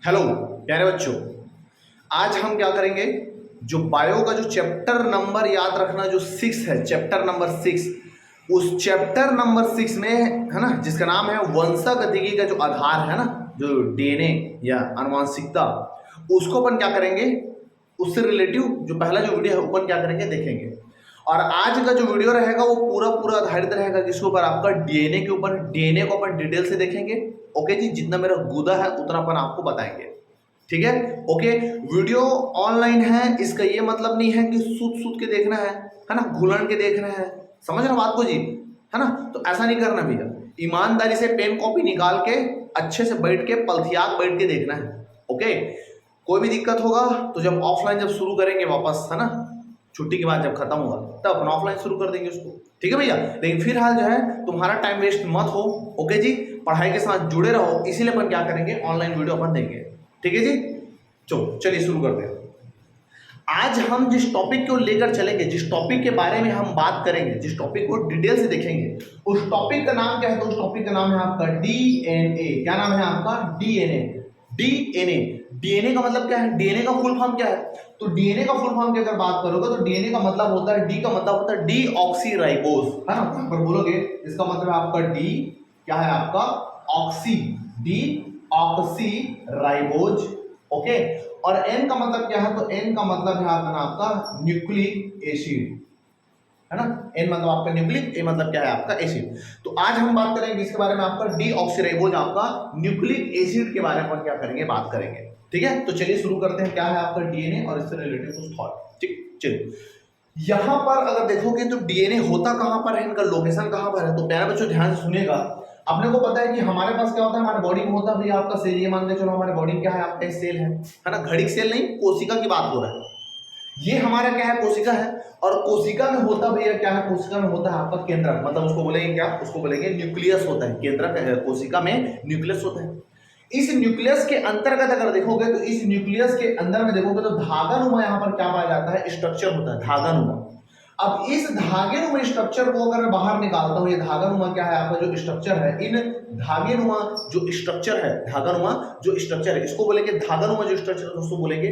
Hello प्यारे बच्चों, आज हम क्या करेंगे। जो बायो का जो चैप्टर नंबर याद रखना जो 6 है, चैप्टर नंबर 6, उस चैप्टर नंबर 6 में है ना, जिसका नाम है वंशागतिकी का जो आधार है ना, जो डीएनए या आनुवंशिकता, उसको अपन क्या करेंगे, उससे रिलेटिव जो पहला जो वीडियो है अपन क्या करेंगे देखेंगे। और आज का जो वीडियो रहेगा वो पूरा पूरा आधारित रहेगा किसके ऊपर, आपका डीएनए के ऊपर। डीएनए को अपन डिटेल से देखेंगे। ओके जी, जितना मेरा गुदा है उतना अपन आपको बताएंगे, ठीक है। ओके, वीडियो ऑनलाइन है, इसका ये मतलब नहीं है कि सूत सूत के देखना है ना, घुलन के देखना है। समझ रहे बात को जी, है ना। तो ऐसा नहीं करना भैया, ईमानदारी से पेन कॉपी निकाल के अच्छे से बैठ के पलथियाक बैठ के देखना है। ओके, कोई भी दिक्कत होगा तो जब ऑफलाइन जब शुरू करेंगे वापस, है ना, छुट्टी के बाद जब खत्म होगा तब अपन ऑफलाइन शुरू कर देंगे उसको, ठीक है भैया। लेकिन फिलहाल जो है तुम्हारा टाइम वेस्ट मत हो। ओके जी, पढ़ाई के साथ जुड़े रहो, इसीलिए अपन क्या करेंगे, ऑनलाइन वीडियो अपन देंगे, ठीक है जी। चलो चलिए शुरू करते हैं। आज हम जिस टॉपिक को लेकर चलेंगे, जिस टॉपिक के बारे में हम बात करेंगे, जिस टॉपिक को डिटेल से देखेंगे, उस टॉपिक का नाम क्या है। तो उस टॉपिक का नाम है आपका डीएनए। क्या नाम है आपका? डीएनए। डीएनए, डीएनए का मतलब क्या है, डीएनए का फुल फॉर्म क्या है। तो डीएनए का फुल फॉर्म की अगर बात करोगे तो डीएनए का मतलब होता है, डी का मतलब होता है डीऑक्सीराइबोज, है ना। यहाँ पर बोलोगे इसका मतलब है आपका डी क्या है आपका, oxy, D oxy ribose. Okay, और एन का मतलब क्या है, तो एन का मतलब है आपका न्यूक्लिक एसिड, है ना। एन मतलब आपका न्यूक्लिक, ए मतलब क्या है आपका एसिड। तो आज हम बात करेंगे इसके बारे में, आपका डीऑक्सीराइबोज आपका न्यूक्लिक एसिड के बारे में क्या करेंगे, बात करेंगे, ठीक है। तो चलिए शुरू करते हैं, क्या है आपका डीएनए और इससे रिलेटेड कुछ थॉट, ठीक। चलिए, यहां पर अगर देखोगे तो डीएनए होता कहां पर है, इनका लोकेशन कहां पर है। तो प्यारे बच्चों ध्यान से सुनिएगा। अपने को पता है कि हमारे पास क्या होता है, हमारे बॉडी में होता है भैया आपका सेल। ये मान के चलो हमारे बॉडी में क्या है, आपका सेल है ना। घड़िक सेल नहीं, कोशिका की बात हो रहा है। ये हमारा क्या है, कोशिका है। और कोशिका में होता भैया क्या है, कोशिका में होता है आपका केंद्रक, मतलब उसको बोलेंगे क्या, उसको बोलेंगे न्यूक्लियस होता है। केंद्रक कोशिका में न्यूक्लियस होता है। इस न्यूक्लियस के अंतर्गत अगर देखोगे तो इस न्यूक्लियस के अंदर में देखोगे तो धागानुमा यहाँ पर क्या पाया जाता है, स्ट्रक्चर होता है, धागानुमा। अब इस धागेनुमा स्ट्रक्चर को अगर मैं बाहर निकालता हूं, ये धागानुमा क्या है आपका जो स्ट्रक्चर है, इन धागेनुमा जो स्ट्रक्चर है, धागानुमा जो स्ट्रक्चर है, इसको बोलेंगे धागानुमा जो स्ट्रक्चर है दोस्तों बोलेंगे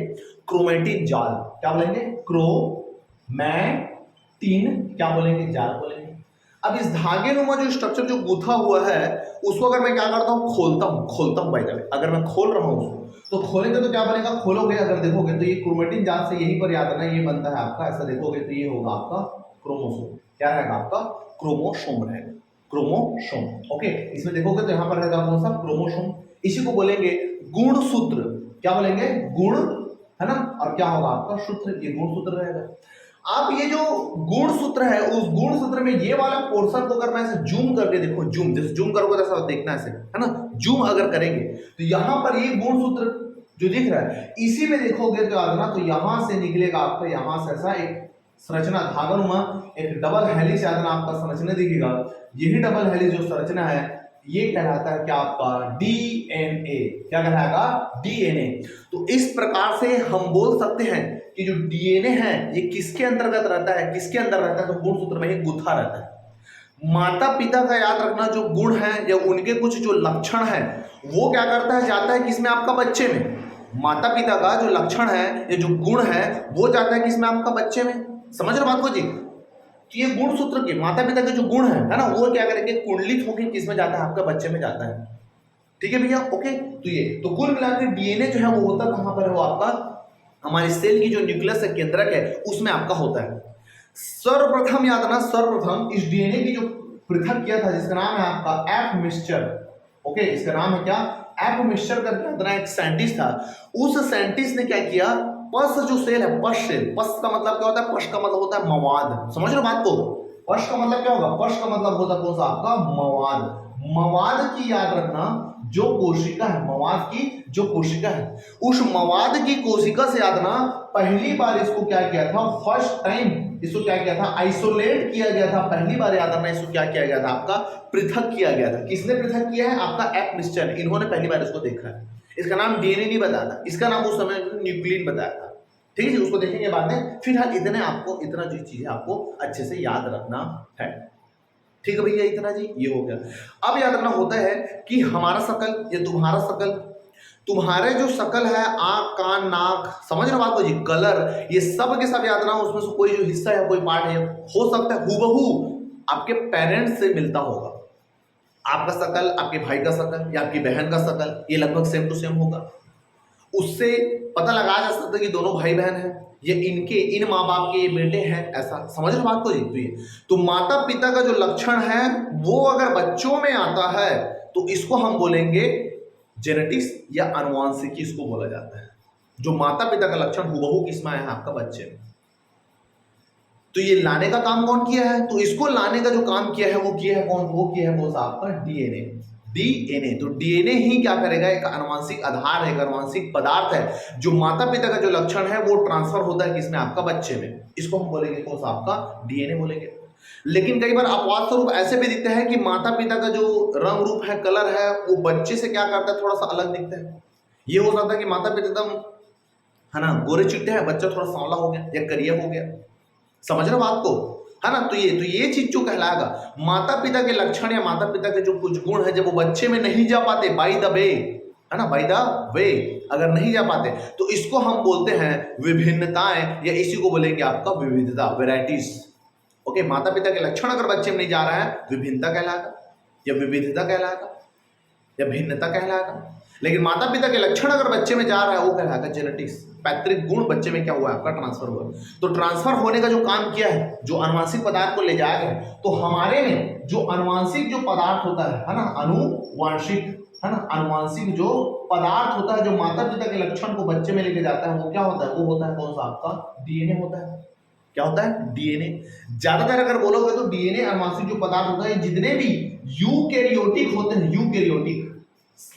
क्रोमेटिन जाल। क्या बोलेंगे, क्रोमैटिन क्या बोलेंगे, जाल बोलेंगे। अब इस धागेनुमा जो स्ट्रक्चर जो गुथा हुआ है, उसको अगर मैं क्या करता हूँ, खोलता हूँ भाई। अगर मैं खोल रहा हूँ तो खोलेंगे तो क्या बनेगा, खोलोगे अगर देखोगे तो ये क्रोमेटिन जाल से यहीं पर याद रखना, ये बनता है आपका, ऐसा देखोगे तो ये होगा आपका क्रोमोसोम। क्या रहेगा आपका, क्रोमोसोम रहेगा, क्रोमोसोम। ओके, इसमें देखोगे तो यहाँ पर रहेगा कौन सा, क्रोमोसोम। इसी को बोलेंगे गुणसूत्र। क्या बोलेंगे, गुण, है ना। और क्या होगा आपका सूत्र, ये गुणसूत्र रहेगा। आप ये जो गुणसूत्र है, उस गुणसूत्र में ये वाला पोर्शन को अगर मैं ऐसे जूम करके देखो, जूम जैसे जूम करोगे तो ऐसा देखना ऐसे, है ना। जूम अगर करेंगे तो यहां पर ये गुणसूत्र जो दिख रहा है, इसी में देखोगे तो याद ना, तो यहां से निकलेगा आपका, यहां से ऐसा एक संरचना धागानुमा, एक डबल हेलिक्स याद ना आपका संरचना दिखेगा। यही डबल हेलिक्स जो संरचना है ये कहलाता है क्या आपका, डीएनए। क्या कहलाएगा, डीएनए। तो इस प्रकार से हम बोल सकते हैं कि जो डीएनए है ये किसके अंतर्गत रहता है, किसके अंदर रहता है, तो गुणसूत्र में ही गुथा रहता है। माता पिता का याद रखना, जो गुण है या उनके कुछ जो लक्षण है वो क्या करता है, जाता है किसमें, आपका बच्चे में। माता पिता का जो लक्षण है या जो गुण है वो जाता है किसमें, आपका बच्चे में। समझ रहे बात को जी। तो ये गुणसूत्र के माता पिता के जो गुण है ना, वो क्या करेंगे, कुंडलित होकर किसमें जाता है, आपका बच्चे में जाता है, ठीक है भैया। ओके, तो ये तो कुल मिलाकर डीएनए जो है वो होता कहां पर है, वो आपका हमारे सेल की जो न्यूक्लियस है, केंद्रक है, उसमें आपका होता है। सर्वप्रथम याद रखना, सर्वप्रथम इस डीएनए की जो पृथक किया था, जिसका नाम है आपका एफ मिस्चर। ओके, इसका नाम है क्या, एफ मिस्चर करके याद रखना, एक साइंटिस्ट था। उस साइंटिस्ट ने क्या किया, पस जो सेल है, पस सेल, पस का मतलब क्या होता है, पस का मतलब होता है मवाद। समझ लो बात को, पस का मतलब क्या होगा, पस का मतलब होता है कौन सा, आपका मवाद। मवाद की याद रखना, जो कोशिका है, मवाद की जो कोशिका है, उस मवाद की कोशिका से याद ना, पहली बार इसको क्या किया था, फर्स्ट टाइम इसको क्या किया था, आइसोलेट किया गया था। पहली बार याद रखना, इसको क्या किया गया था, आपका पृथक किया गया था। किसने पृथक किया है, आपका एफ मिस्चर, इन्होंने पहली बार इसको देखा है। इसका नाम डीएनए नहीं बताया था, इसका नाम उस समय न्यूक्लियन बताया था, ठीक है। उसको देखेंगे बाद में। फिलहाल इतने आपको, इतना जो चीजें आपको अच्छे से याद रखना है, ठीक है भैया। इतना जी ये हो गया। अब याद रखना होता है कि हमारा शकल या तुम्हारा शकल तुम्हारे जो शकल है, आंख, कान, नाक, समझ रहे हो बात को जी, कलर, ये सब के सब याद रखना, उसमें से कोई जो हिस्सा है, कोई पार्ट है, हो सकता है हूबहू आपके पेरेंट्स से मिलता होगा। आपका शकल, आपके भाई का शकल या आपकी बहन का शकल, ये लगभग सेम टू सेम होगा। उससे पता लगाया जा सकता है कि दोनों भाई बहन हैं, ये इनके इन माँ बाप के ये बेटे हैं, ऐसा समझ रहे बात को जी। तो माता पिता का जो लक्षण है वो अगर बच्चों में आता है तो इसको हम बोलेंगे जेनेटिक्स या आनुवांशिकी, इसको बोला जाता है। जो माता पिता का लक्षण हूबहू किसमें आया है आपका बच्चे में। तो ये लाने का काम कौन किया है, तो इसको लाने का जो काम किया है वो किया है कौन, वो किया है वो आपका डीएनए। डीएनए, तो डीएनए ही क्या करेगा, एक आनुवांशिक आधार है, एक आनुवांशिक पदार्थ है जो माता पिता का जो लक्षण है वो ट्रांसफर होता है किसमें, आपका बच्चे में। इसको हम बोलेंगे कौन सा, आपका डीएनए बोलेंगे। लेकिन कई बार अपवाद स्वरूप ऐसे भी दिखते हैं कि माता पिता का जो रंग रूप है, कलर है, वो बच्चे से क्या करता है, थोड़ा सा अलग दिखता है। ये हो सकता है कि माता पिता एकदम है ना गोरे चिट्टे हैं, बच्चा थोड़ा सांवला हो गया या करिया हो गया, समझ रहे हो बात को, है ना। तो ये चीज जो कहलाएगा माता पिता के लक्षण या माता पिता के जो कुछ गुण है, जब वो बच्चे में नहीं जा पाते बाय द वे, है ना, बाय द वे अगर नहीं जा पाते तो इसको हम बोलते हैं विभिन्नताएं, या इसी को बोलेंगे आपका विविधता, वेराइटीज। ओके, माता पिता के लक्षण अगर बच्चे में नहीं जा रहा है, विभिन्नता कहलाएगा या विविधता कहलाएगा या भिन्नता कहलाएगा। लेकिन माता पिता के लक्षण अगर बच्चे में जा रहा है वो कहलाएगा जेनेटिक्स, पैतृक गुण बच्चे में क्या हुआ है आपका, ट्रांसफर हुआ। तो ट्रांसफर होने का जो काम किया है, जो अनुवांशिक पदार्थ को ले जाया गया, तो हमारे में जो अनुवांशिक जो पदार्थ होता है ना, अनुवांशिक, है ना, अनुवांशिक जो पदार्थ होता है जो माता पिता के लक्षण को बच्चे में लेके जाता है, वो क्या होता है, वो होता है कौन सा आपका डीएनए होता है। क्या होता है, डीएनए। ज्यादातर अगर बोलोगे तो डीएनए अनुवांशिक जो पदार्थ होता है, जितने भी यूकैरियोटिक होते हैं, यूकैरियोटिक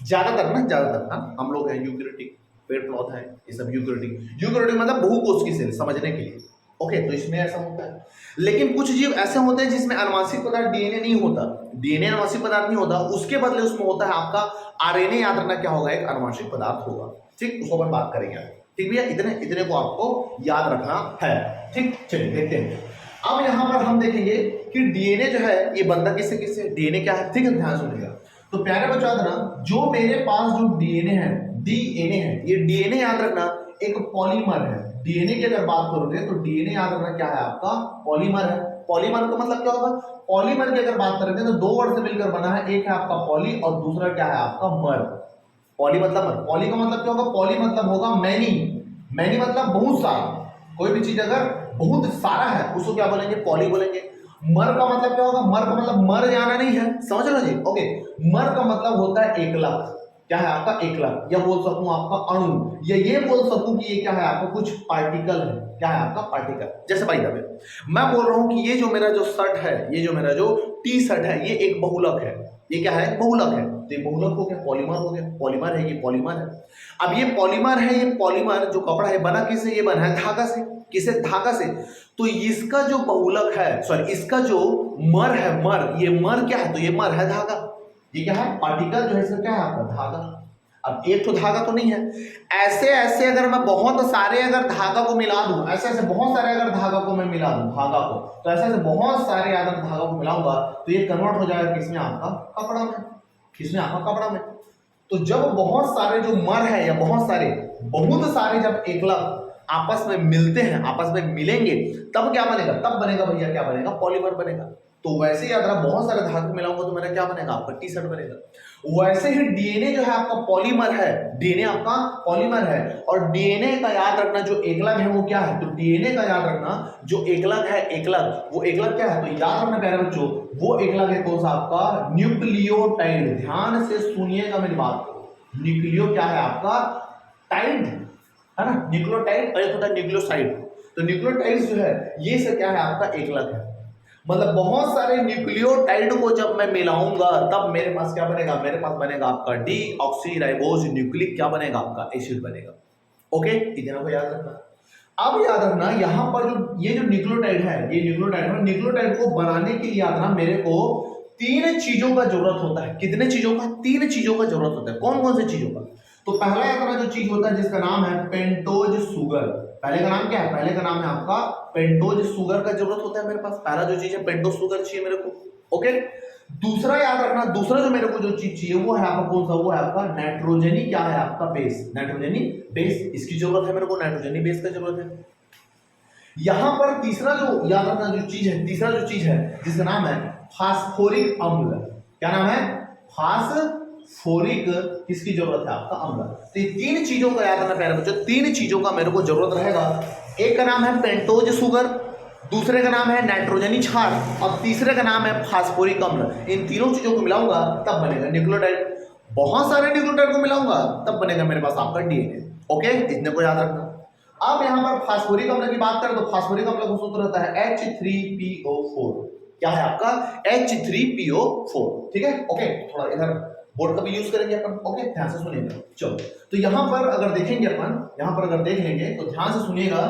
ज्यादातर ना, ज्यादातर हाँ, हम लोग हैं यूकैरियोटिक, पेड़ पौधा है, ये सब यूकैरियोटिक। यूकैरियोटिक मतलब बहुकोष की सेल, समझने के लिए। ओके, तो इसमें ऐसा होता है। लेकिन कुछ जीव ऐसे होते हैं जिसमें अनुवांशिक पदार्थ डीएनए नहीं होता, डीएनए अनुवांशिक पदार्थ नहीं होता, उसके बदले उसमें होता है आपका आरएनए। याद रखना क्या होगा, एक अनुवांशिक पदार्थ होगा। ठीक, उसको अपन बात करेंगे। ठीक भैया, इतने इतने को आपको याद रखना है। ठीक, चलिए देखते हैं। अब यहाँ पर हम देखेंगे कि डीएनए जो है ये बनता किससे किससे, डीएनए क्या है, ठीक है, ध्यान सुनिएगा। तो प्यारे बच्चों याद रखना, जो मेरे पास जो डीएनए है, डीएनए है, ये डीएनए याद रखना एक पॉलीमर है। डीएनए की अगर बात करोगे तो डीएनए याद रखना क्या है आपका, पॉलीमर है। पॉलीमर का मतलब क्या होगा, पॉलीमर की अगर बात करेंगे तो दो वर्ड से मिलकर बना है, एक है आपका पॉली और दूसरा क्या है आपका मर। पॉली मतलब मर, पॉली का मतलब क्या होगा, पॉली मतलब होगा मैनी, मैनी मतलब बहुत सारा, कोई भी चीज अगर बहुत सारा है उसको क्या बोलेंगे, पॉली बोलेंगे। मर का मतलब क्या होगा, मर का मतलब मर जाना नहीं है, समझ रहे हो जी। ओके, मर का मतलब होता है एकलक, क्या है आपका एकलक, या बोल सकूं आपका अणु, या ये बोल सकूं कि ये क्या है आपका कुछ पार्टिकल है, क्या है आपका पार्टिकल। जैसे भाई दबे मैं बोल रहा हूं कि ये जो मेरा जो शर्ट है, ये जो मेरा जो टी शर्ट है, ये एक बहुलक है। ये क्या है, बहुलक है। तो ये बहुलक हो गया, पॉलीमर हो गया, पॉलीमर है, ये पॉलीमर है। अब ये पॉलीमर है, ये पॉलीमर जो कपड़ा है बना किससे, ये बना है धागा से, किसे, धागा से। तो इसका जो बहुलक है, सॉरी इसका जो मर है, मर, ये मर क्या है, तो ये मर है धागा। ये क्या है, पार्टिकल जो है इसका क्या है आपका धागा। अब एक तो धागा तो नहीं है, ऐसे ऐसे अगर मैं बहुत सारे अगर धागा को मिला दूं, ऐसे ऐसे बहुत सारे अगर धागा को मैं मिला दूं, धागा को, तो ऐसे ऐसे बहुत सारे अगर धागा को मिलाऊंगा तो ये कन्वर्ट हो जाएगा किसमें, आपका कपड़ा में, किसमें, आपका कपड़ा में। तो जब बहुत सारे जो मर है या बहुत सारे जब एकलक आपस में मिलते हैं, आपस में मिलेंगे, तब क्या बनेगा, तब बनेगा भैया क्या बनेगा, पॉलीमर बनेगा। तो वैसे ही अगर बहुत सारे धागे मिलाऊंगा तो मेरा क्या बनेगा, आपका टी शर्ट बनेगा। वैसे ही डीएनए जो है आपका पॉलीमर है, डीएनए आपका पॉलीमर है। और डीएनए का याद रखना जो एकलक है वो क्या है, तो डीएनए का याद रखना जो एकलक है, एकलक, वो एकलक क्या है, तो याद रखना प्यारे बच्चों, वो एकलक है कौन सा आपका, न्यूक्लियोटाइड। ध्यान से सुनिएगा मेरी बात को, न्यूक्लियो क्या है आपका, टाइड, है ना, न्यूक्लियोटाइड, और एक होता है न्यूक्लियोसाइड। तो न्यूक्लियोटाइड जो है ये से क्या है आपका एकलक है। मतलब बहुत सारे न्यूक्लियोटाइड को जब मैं मिलाऊंगा तब मेरे पास क्या बनेगा, मेरे पास बनेगा आपका डीऑक्सीराइबोज न्यूक्लिक, क्या बनेगा आपका एसिड बनेगा। ओके, इतना को याद रखना। अब याद रखना यहाँ पर जो ये जो न्यूक्लियोटाइड है, ये न्यूक्लियोटाइड है, न्यूक्लियोटाइड को बनाने के लिए याद रखना मेरे को तीन चीजों का जरूरत होता है। कितने चीजों का, तीन चीजों का जरूरत होता है। कौन कौन सी चीजों का, तो पहला याद रखना जो चीज होता है जिसका नाम है पेंटोज सुगर। पहले का नाम क्या है, पहले का नाम है आपका पेंटोज सुगर का जरूरत होता है मेरे पास। पहला जो चीज है पेंटोज सुगर चाहिए मेरे को। ओके, दूसरा याद रखना, दूसरा जो मेरे को जो चीज चाहिए वो है आपका कौन सा, वो है आपका नाइट्रोजनी, क्या है आपका बेस, नाइट्रोजनी बेस, इसकी जरूरत है मेरे को, नाइट्रोजनी बेस का जरूरत है। यहां पर तीसरा जो याद रखना जो चीज है, तीसरा जो चीज है जिसका नाम है फास्फोरिक अम्ल, क्या नाम है, फास्फोरिक, किसकी जरूरत है आपका अम्ल। तो ये तीन चीजों का याद रखना प्यारे बच्चों, तीन चीजों का मेरे को जरूरत रहेगा। एक का नाम है पेंटोज सुगर, दूसरे का नाम है नाइट्रोजनी क्षार और तीसरे का नाम है फास्फोरिक अम्ल। इन तीनों चीजों को मिलाऊंगा तब बनेगा न्यूक्लियोटाइड, बहुत सारे न्यूक्लियोटाइड को मिलाऊंगा तब बनेगा मेरे पास आपका डीएनए। ओके, इतने को याद रखना। अब यहां पर फास्फोरिक अम्ल की बात करें तो फास्फोरिक अम्ल का सूत्र होता है H3PO4, क्या है आपका H3PO4, ठीक है। ओके, थोड़ा इधर बोर्ड का भी यूज करेंगे अपन, ओके, ध्यान से सुनिएगा। चलो, तो यहां पर अगर देखेंगे अपन, यहां पर अगर देख लेंगे तो ध्यान से सुनिएगा,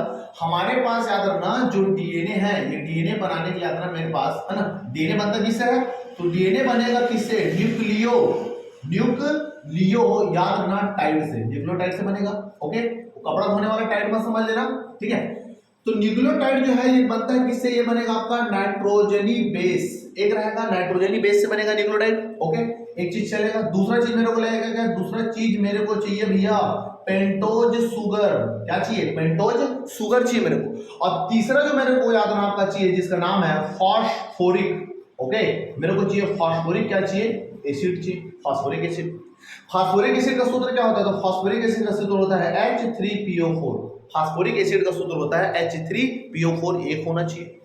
हमारे पास याद रखना जो डीएनए है, ये डीएनए बनाने की याद रखना मेरे पास है ना, डीएनए बनता किससे है, तो डीएनए बनेगा किससे, न्यूक्लियो, न्यूक्लियो याद रखना टाइड से, न्यूक्लियोटाइड से बनेगा। ओके, कपड़ा धोने वाला टाइड मत समझ लेना, ठीक है। तो न्यूक्लियोटाइड जो है ये बनता है किससे, ये बनेगा आपका नाइट्रोजनी बेस, एक रहेगा नाइट्रोजनी बेस से बनेगा न्यूक्लियोटाइड। ओके, एक चीज चलेगा, दूसरा चीज मेरे को लगेगा क्या, दूसरा चीज मेरे को चाहिए भैया पेंटोज सुगर, क्या चाहिए, पेंटोज सुगर चाहिए मेरे को। और तीसरा जो मेरे को याद रखना आपका चाहिए जिसका नाम है फास्फोरिक। ओके, मेरे को चाहिए फास्फोरिक, क्या चाहिए, एसिड चाहिए, फास्फोरिक एसिड। फास्फोरिक एसिड का सूत्र क्या होता है, तो फास्फोरिक एसिड का सूत्र होता है H3PO4, फास्फोरिक एसिड का सूत्र होता है H3PO4, एक होना चाहिए।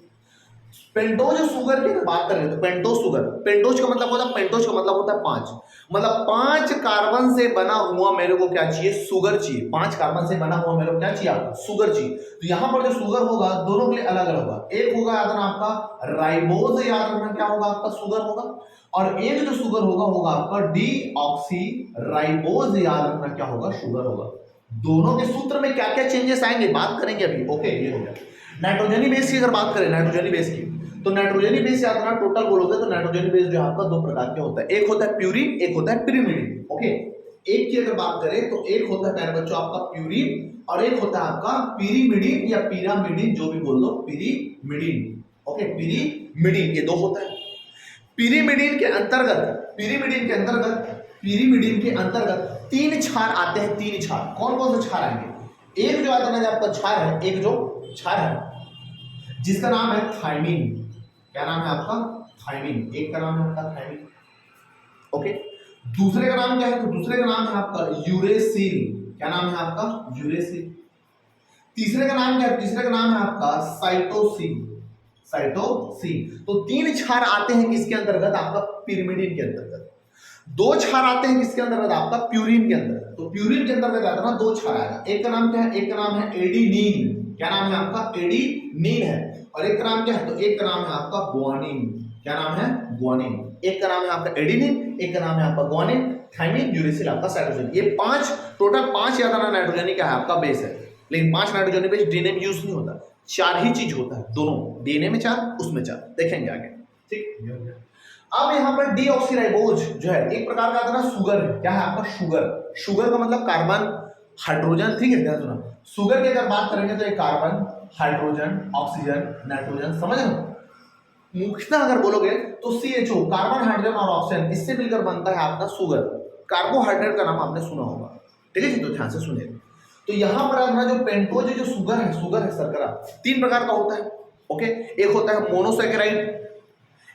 पेंटोज सुगर की बात करें तो पेंटोज सुगर, पेंटोज का मतलब होता है, पेंटोज का मतलब होता है 5, मतलब 5 कार्बन से बना हुआ मेरे को क्या चाहिए, सुगर चाहिए, 5 कार्बन से बना हुआ मेरे को क्या चाहिए आपको, सुगर चाहिए। तो यहां पर जो सुगर होगा दोनों के लिए अलग अलग होगा, एक होगा याद रखना आपका राइबोज, याद रखना क्या होगा आपका सुगर होगा, और एक जो सुगर होगा आपका डीऑक्सी राइबोज, याद रखना क्या होगा, शुगर होगा। दोनों के सूत्र में क्या क्या चेंजेस आएंगे बात करेंगे अभी। ओके, ये हो गया। नाइट्रोजनी बेस की अगर बात करें, नाइट्रोजनी बेस की, तो नाइट्रोजनी बेस याद रखना टोटल बोलोगे तो नाइट्रोजनी बेस जो आपका दो प्रकार के होता है, एक होता है प्यूरिन, एक होता है पिरिमिडिन। ओके, एक की अगर बात करें तो एक होता है प्यारे बच्चों आपका प्यूरिन और एक होता है आपका पिरिमिडिन या पिरामिडिन, जो भी बोल दो, पिरिमिडिन। ओके, पिरिमिडिन, ये दो होता है। पिरिमिडिन के अंतर्गत, पिरिमिडिन के अंतर्गत 3 क्षार आते हैं, 3 क्षार, कौन कौन से क्षार आएंगे, एक जो आता है आपका क्षार है, एक जो क्षार है जिसका नाम है थायमीन, क्या नाम है आपका, थायमीन, एक का नाम है आपका थायमीन। ओके, दूसरे का नाम क्या है, तो दूसरे का नाम है आपका यूरेसिल, क्या नाम है आपका, यूरेसिल। तीसरे का नाम क्या है, तीसरे का नाम है आपका साइटोसिन, साइटोसिन। तो 3 क्षार आते हैं किसके अंतर्गत, आपका पिरिमिडिन के अंतर्गत। 2 क्षार आते हैं किसके अंतर्गत, आपका प्यूरिन के अंतर्गत। तो प्यूरिन के अंतर्गत आता है ना 2 क्षार आएगा, एक का नाम क्या है, एक का नाम है एडिनिन, क्या नाम है आपका, एडिनिन है, और एक का नाम क्या है, तो एक का नाम है आपका ग्वानिन, क्या नाम है, ग्वानिन। एक का नाम है आपका एडिनिन, एक का नाम है आपका ग्वानिन, थायमीन, यूरेसिल, आपका साइटोसिन। ये 5 टोटल 5 याद रखना नाइट्रोजनी क्या है आपका बेस है, लेकिन 5 नाइट्रोजनी बेस डीएनए में यूज नहीं होता, 4 ही चीज होता है, दोनों डीएनए में 4, उसमें 4, देखेंगे आगे, ठीक। अब यहाँ पर डीऑक्सीराइबोज जो है एक प्रकार का आता है सुगर है, क्या है आपका, शुगर। शुगर का मतलब कार्बन हाइड्रोजन, ठीक है, ध्यान सुना। शुगर की अगर बात करेंगे तो एक कार्बन, हाइड्रोजन, ऑक्सीजन, नाइट्रोजन, समझ लो। मुख्यतः अगर बोलोगे तो CHO, कार्बन, हाइड्रोजन और ऑक्सीजन, इससे मिलकर बनता है आपका शुगर। कार्बोहाइड्रेट का नाम आपने सुना होगा, ठीक है जी, तो ध्यान से सुनिए। तो यहां पर अपना जो पेंटोज जो शुगर है शर्करा, 3 प्रकार का होता है। ओके, एक होता है मोनोसैकेराइड,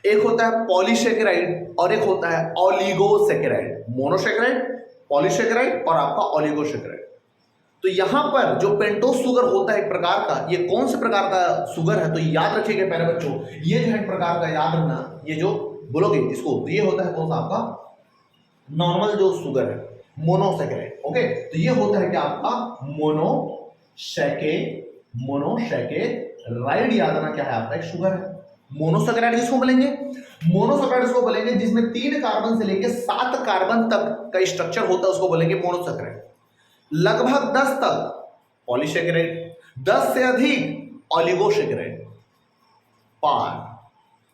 एक होता है पॉलीसैकेराइड और एक होता है ओलिगोसैकेराइड। मोनोसैकेराइड, पॉलीसैकेराइड और आपका ओलिगोसैकेराइड। तो यहां पर जो पेंटोज शुगर होता है एक प्रकार का, ये कौन से प्रकार का शुगर है, तो याद रखिएगा पहले बच्चों, ये जो है एक प्रकार का, याद रखना, ये जो बोलोगे इसको, तो ये होता है कौन सा आपका नॉर्मल जो शुगर है, मोनोसैकेराइड। ओके, तो ये होता है क्या आपका मोनोसैकेराइड, याद रखना क्या है आपका एक शुगर है। मोनोसैकेराइड किसको बोलेंगे, मोनोसैकेराइड उसको बोलेंगे जिसमें 3 कार्बन से लेकर 7 कार्बन तक का स्ट्रक्चर होता है, उसको बोलेंगे मोनोसैकेराइड। लगभग 10 तक पॉलीसैकेराइड, 10 से अधिक ओलिगोसैकेराइड, पार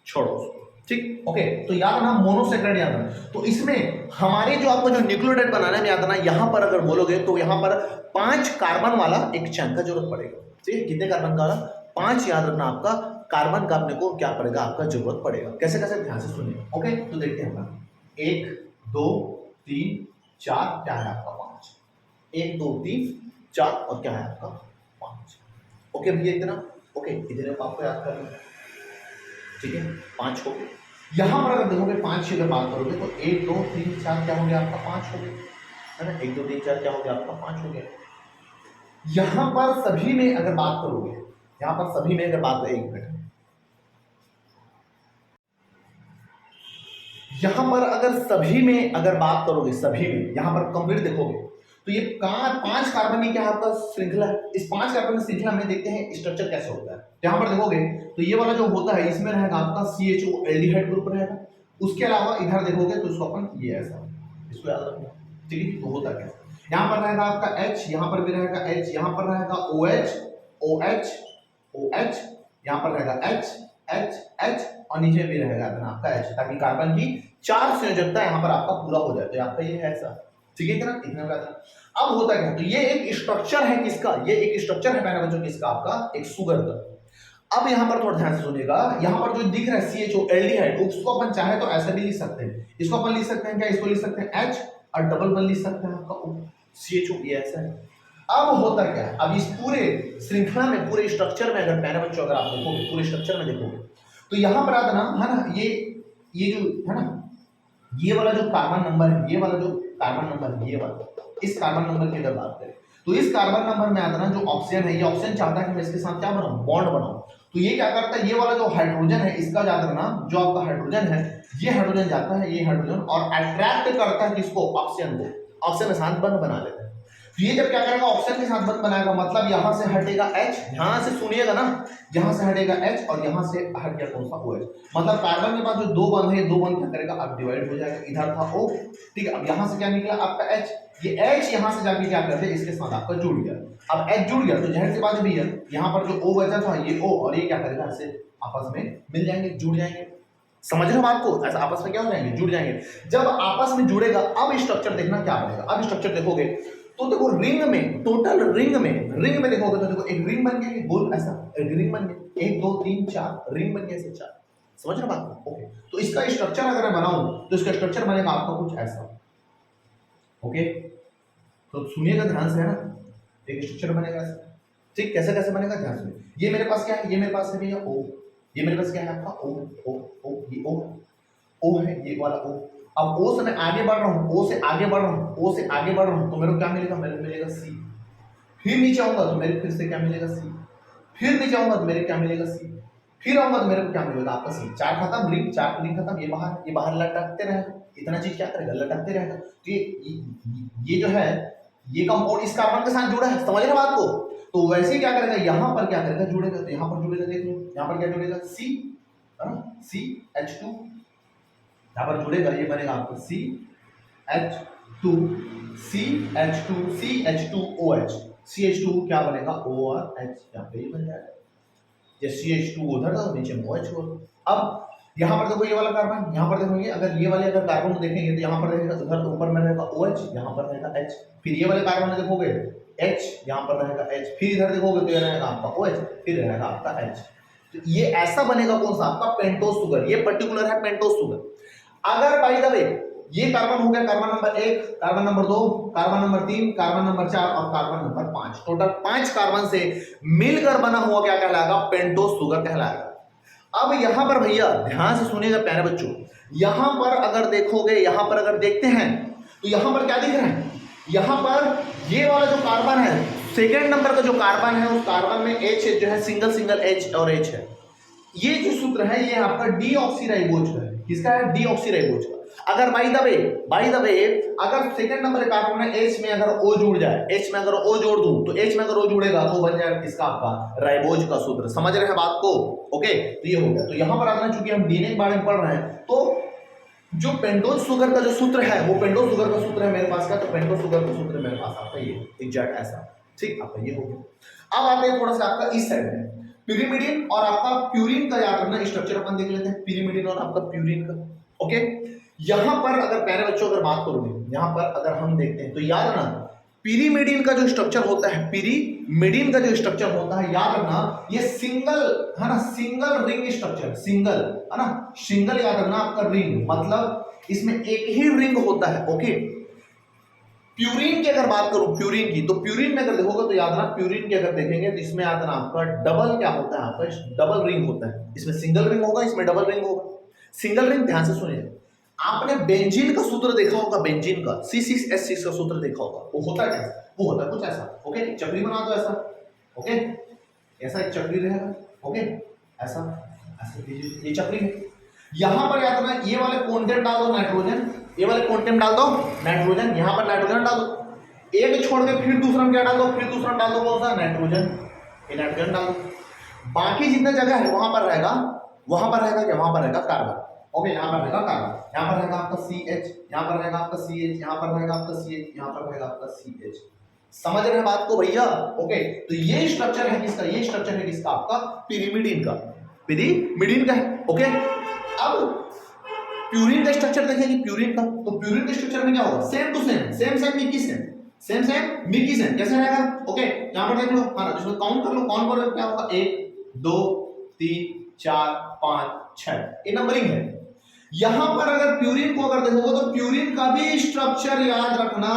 छोड़ो, ठीक। ओके, तो याद रखना मोनोसैकेराइड याद रखना। तो इसमें हमारे जो आपको जो न्यूक्लियोटाइड बनाने में याद रखना, यहां पर अगर बोलोगे तो यहां पर 5 कार्बन वाला एक चैन का जरूरत पड़ेगा, ठीक है। कितने कार्बन का, 5 याद रखना आपका कार्बन का अपने को क्या पड़ेगा, आपका जरूरत पड़ेगा। कैसे कैसे, ध्यान से सुनिए। ओके, तो देखते हैं अपना 1 2 3 4, क्या है आपका 5। 1 2 3 4 और क्या है आपका 5। ओके भैया, इतना ओके, इतने आपको याद करना है, ठीक है। 5 हो गए। यहां पर अगर देखोगे 5 की अगर बात करोगे तो 1 2 3 4 क्या हो गया आपका 5 हो गया, है ना। 1 2 3 4 क्या हो गया आपका 5 हो गया। यहां पर सभी में अगर बात करोगे, यहां पर सभी में अगर बात, एक मिनट, यहां पर अगर सभी में अगर बात करोगे, सभी में यहां पर कंप्लीट देखोगे तो ये 5 कार्बन की क्या है आपका श्रृंखला है। इस 5 कार्बन की श्रृंखला में देखते हैं स्ट्रक्चर कैसे होता है। यहां पर देखोगे तो ये वाला जो होता है इसमें रहेगा आपका CHO एल्डिहाइड ग्रुप रहेगा। उसके अलावा इधर देखोगे तो इसको अपन ये ऐसा, इसको याद रखना, ठीक है। तो होता क्या, यहां पर रहेगा आपका H, यहां पर भी रहेगा H, यहां पर रहेगा OH OH OH, यहां पर रहेगा H H H और नीचे भी रहेगा आपका H, ताकि कार्बन की 4 संयोजकता यहां पर आपका पूरा हो जाए। तो आपका ये है ऐसा, ठीक है ना, इतना बता। अब होता क्या है, तो ये एक स्ट्रक्चर है किसका, ये एक स्ट्रक्चर है प्यारे बच्चों किसका, आपका एक सुगर का। अब यहां पर थोड़ा ध्यान से सुनिएगा, यहां पर जो दिख रहा है CHO एल्डिहाइड, उसको अपन चाहे तो ऐसे भी लिख सकते हैं। इसको अपन लिख सकते हैं क्या, इसको लिख सकते हैं H और डबल वन लिख सकते हैं आपका CHO, ये ऐसा है। अब होता क्या है, अब इस पूरे श्रृंखला में, पूरे स्ट्रक्चर में अगर प्यारे बच्चों अगर आप देखोगे, पूरे स्ट्रक्चर में देखोगे तो यहां पर आता ना, है ना, ये जो है ना, ये वाला जो कार्बन नंबर है, ये वाला जो कार्बन नंबर है, ये वाला, इस कार्बन नंबर की अगर बात करें तो इस कार्बन नंबर में आता ना जो ऑक्सीजन है, ये ऑक्सीजन चाहता है कि मैं इसके साथ क्या बनाऊं, बॉन्ड बनाऊं। तो ये क्या करता है, ये वाला जो हाइड्रोजन है इसका याद रखना, जो आपका हाइड्रोजन है, ये हाइड्रोजन जाता है, ये हाइड्रोजन और अट्रैक्ट करता है किसको, ऑक्सीजन को, ऑक्सीजन के साथ बंध बना लेता है। ये जब क्या करेगा, ऑक्सीजन के साथ बंध बनाएगा, मतलब यहां से हटेगा H, यहां से सुनिएगा ना, यहां से हटेगा H और यहां से हट गया कौन सा OH, मतलब कार्बन के पास जो दो बंध है, दो बंध क्या करेगा, अब डिवाइड हो जाएगा। इधर था O, ठीक है। अब यहां से क्या निकला आपका H, ये H यहां से जाके क्या करते हैं, इसके साथ आपका जुड़ गया। अब H जुड़ गया तो जाहिर सी बात भी है, यहां पर जो O बचा था, ये O और ये क्या करेगा, ऐसे आपस में मिल जाएंगे, जुड़ जाएंगे। समझ रहे हो बात को, ऐसा आपस में क्या हो जाएंगे, जुड़ जाएंगे। जब आपस में जुड़ेगा, अब स्ट्रक्चर देखना क्या बनेगा। अब स्ट्रक्चर देखोगे तो देखो रिंग में, टोटल रिंग में देखोगे तो देखो एक रिंग बन गया, गोल ऐसा एक रिंग बन गया, 1 2 3 4 रिंग बन गया, ऐसे 4। समझ रहे बात को, ओके। तो इसका स्ट्रक्चर अगर मैं बनाऊं तो इसका स्ट्रक्चर बनेगा आपका कुछ ऐसा, ओके। तो सुनिएगा ध्यान से, है ना, एक स्ट्रक्चर बनेगा ऐसा, ठीक। कैसे कैसे बनेगा, ध्यान से। ये मेरे पास क्या है, ये मेरे पास है भैया O, ये मेरे पास क्या है आपका O O O, ये O है, ये वाला O। अब O से मैं आगे बढ़ रहा हूँ, O से आगे बढ़ रहा हूँ, O से आगे बढ़ रहा हूँ, तो मेरे को क्या मिलेगा, मेरे को मिलेगा C। फिर नीचे आऊंगा तो मेरे फिर से क्या मिलेगा C, फिर नीचे आऊंगा तो मेरे क्या मिलेगा C, फिर आऊंगा तो मेरे को क्या मिलेगा आपका C। 4 खत्म, रिंग 4 रिंग खत्म, ये बाहर लटकते रहेगा, इतना चीज क्या करेगा, लटकते रहेगा। तो ये जो है, ये कंपाउंड इस कार्बन के साथ जुड़ा है, समझ रहे बात को। तो वैसे ही क्या करेगा, यहां पर क्या करेगा, जुड़ेगा, तो यहां पर जुड़ेगा, देख लो यहां पर क्या जुड़ेगा, C, है ना, CH2 यहां पर जुड़ेगा, ये बनेगा आपका CH2 CH2 CH2OH, CH2 क्या बनेगा, O और H, यहाँ पे ही बन जाएगा। ये CH2 उधर था, नीचे OH हो। अब यहाँ पर देखो ये वाला कार्बन, यहाँ पर देखोगे अगर ये वाले अगर कार्बन को देखेंगे तो यहाँ पर रहेगा, उधर ऊपर में रहेगा OH, यहाँ पर रहेगा H। फिर ये वाले कार्बन में देखोगे H, यहाँ पर रहेगा H, फिर इधर देखोगे तो ये रहेगा आपका OH, फिर रहेगा आपका H। तो ये ऐसा बनेगा कौन सा, आपका पेंटोज सुगर। ये पर्टिकुलर है पेंटोज सुगर। अगर बाय द वे ये कार्बन हो गया, carbon number 1, carbon number 2, carbon number 3, carbon number 4 और कार्बन नंबर 5, टोटल 5 कार्बन से मिलकर बना हुआ क्या कहलाएगा, पेंटोज सुगर कहलाएगा। अब यहां पर भैया ध्यान से सुनिएगा प्यारे बच्चों, यहां पर अगर देखोगे, यहां पर अगर देखते हैं तो यहां पर क्या दिख रहा है, यहां पर ये वाला जो कार्बन है, सेकेंड नंबर का जो कार्बन है, उस कार्बन में H जो है, सिंगल H और H है। ये जो सूत्र है ये आपका डीऑक्सीराइबोज का है। किसका है, डीऑक्सीराइबोज का। अगर बाय द वे अगर सेकंड नंबर के कार्बन में H में अगर O जुड़ जाए, H में अगर O जोड़ दूं तो H में अगर O जुड़ेगा तो बन जाएगा किसका, आपका राइबोज का सूत्र। समझ रहे हैं बात को, ओके। तो ये हो गया। तो यहां पर आना, चूंकि हम डीएनए के बारे में पढ़ रहे हैं, तो जो पेंटोज शुगर का जो सूत्र है वो पेंटोज शुगर का सूत्र है मेरे पास का, तो पेंटोज शुगर का सूत्र मेरे पास आपका ये एग्जैक्ट ऐसा, ठीक। आपका ये हो गया। अब आते हैं थोड़ा सा आपका इस साइड में, pyrimidine और आपका प्यूरिन का याद रखना, स्ट्रक्चर अपन देख लेते हैं pyrimidine और आपका प्यूरिन का, ओके। यहां पर अगर प्यारे बच्चों अगर बात करोगे, यहां पर अगर हम देखते हैं तो याद रखना पिरीमिडीन का जो स्ट्रक्चर होता है, पिरीमिडीन का जो स्ट्रक्चर होता है, याद रखना ये सिंगल है ना, सिंगल रिंग स्ट्रक्चर, सिंगल है ना, सिंगल याद रखना आपका रिंग, मतलब इसमें एक ही रिंग होता है। ओके, प्यूरिन की अगर बात करूं, प्यूरिन की, तो प्यूरिन में अगर देखोगे तो याद रखना, प्यूरिन की अगर देखेंगे तो इसमें याद रखना आपका डबल क्या होता है, आपका डबल रिंग होता है। इसमें सिंगल रिंग होगा, इसमें डबल रिंग होगा। सिंगल रिंग ध्यान से सुनिए, आपने बेंजीन का सूत्र देखा होगा, बेंजीन का C6H6 का सूत्र देखा होगा, वो होता है क्या, वो होता है कुछ ऐसा। ओके, चक्री बना दो ऐसा, ओके, ऐसा एक चक्री रहेगा। ओके, ऐसा ऐसा ये चक्री है। यहां पर याद रखना, ये वाले कंटेंट डाल दो नाइट्रोजन, ये वाले कंटेंट डाल दो नाइट्रोजन, यहां पर नाइट्रोजन डाल दो, एक छोड़ के फिर दूसरा में क्या डाल दो, फिर दूसरा डाल दो, कौन सा, नाइट्रोजन, ये नाइट्रोजन डाल दो। बाकी जितना जगह है वहां पर रहेगा, वहां पर रहेगा क्या, वहां पर रहेगा कार्बन। ओके, यहाँ पर रहेगा कार्बन, यहाँ पर रहेगा आपका CH, यहाँ पर रहेगा आपका CH, यहाँ पर रहेगा आपका CH, यहाँ पर रहेगा आपका CH। समझ रहे हैं बात को भैया? ओके, तो ये स्ट्रक्चर है किसका, ये स्ट्रक्चर है किसका, आपका पिरीमिडीन का, पिरीमिडीन का है। ओके, अब प्यूरिन का स्ट्रक्चर देखेंगे, प्यूरिन का, तो प्यूरिन के स्ट्रक्चर में क्या होगा, same to same, same same Mickey same, same same Mickey same, कैसे रहेगा? ओके, यहाँ पर देख लो, हाँ, इसमें काउंट कर लो, कौन पर क्या होगा, 1 2 3 4 5 6, ये नंबरिंग है। यहां पर अगर प्यूरिन को अगर देखोगे तो प्यूरिन का भी स्ट्रक्चर याद रखना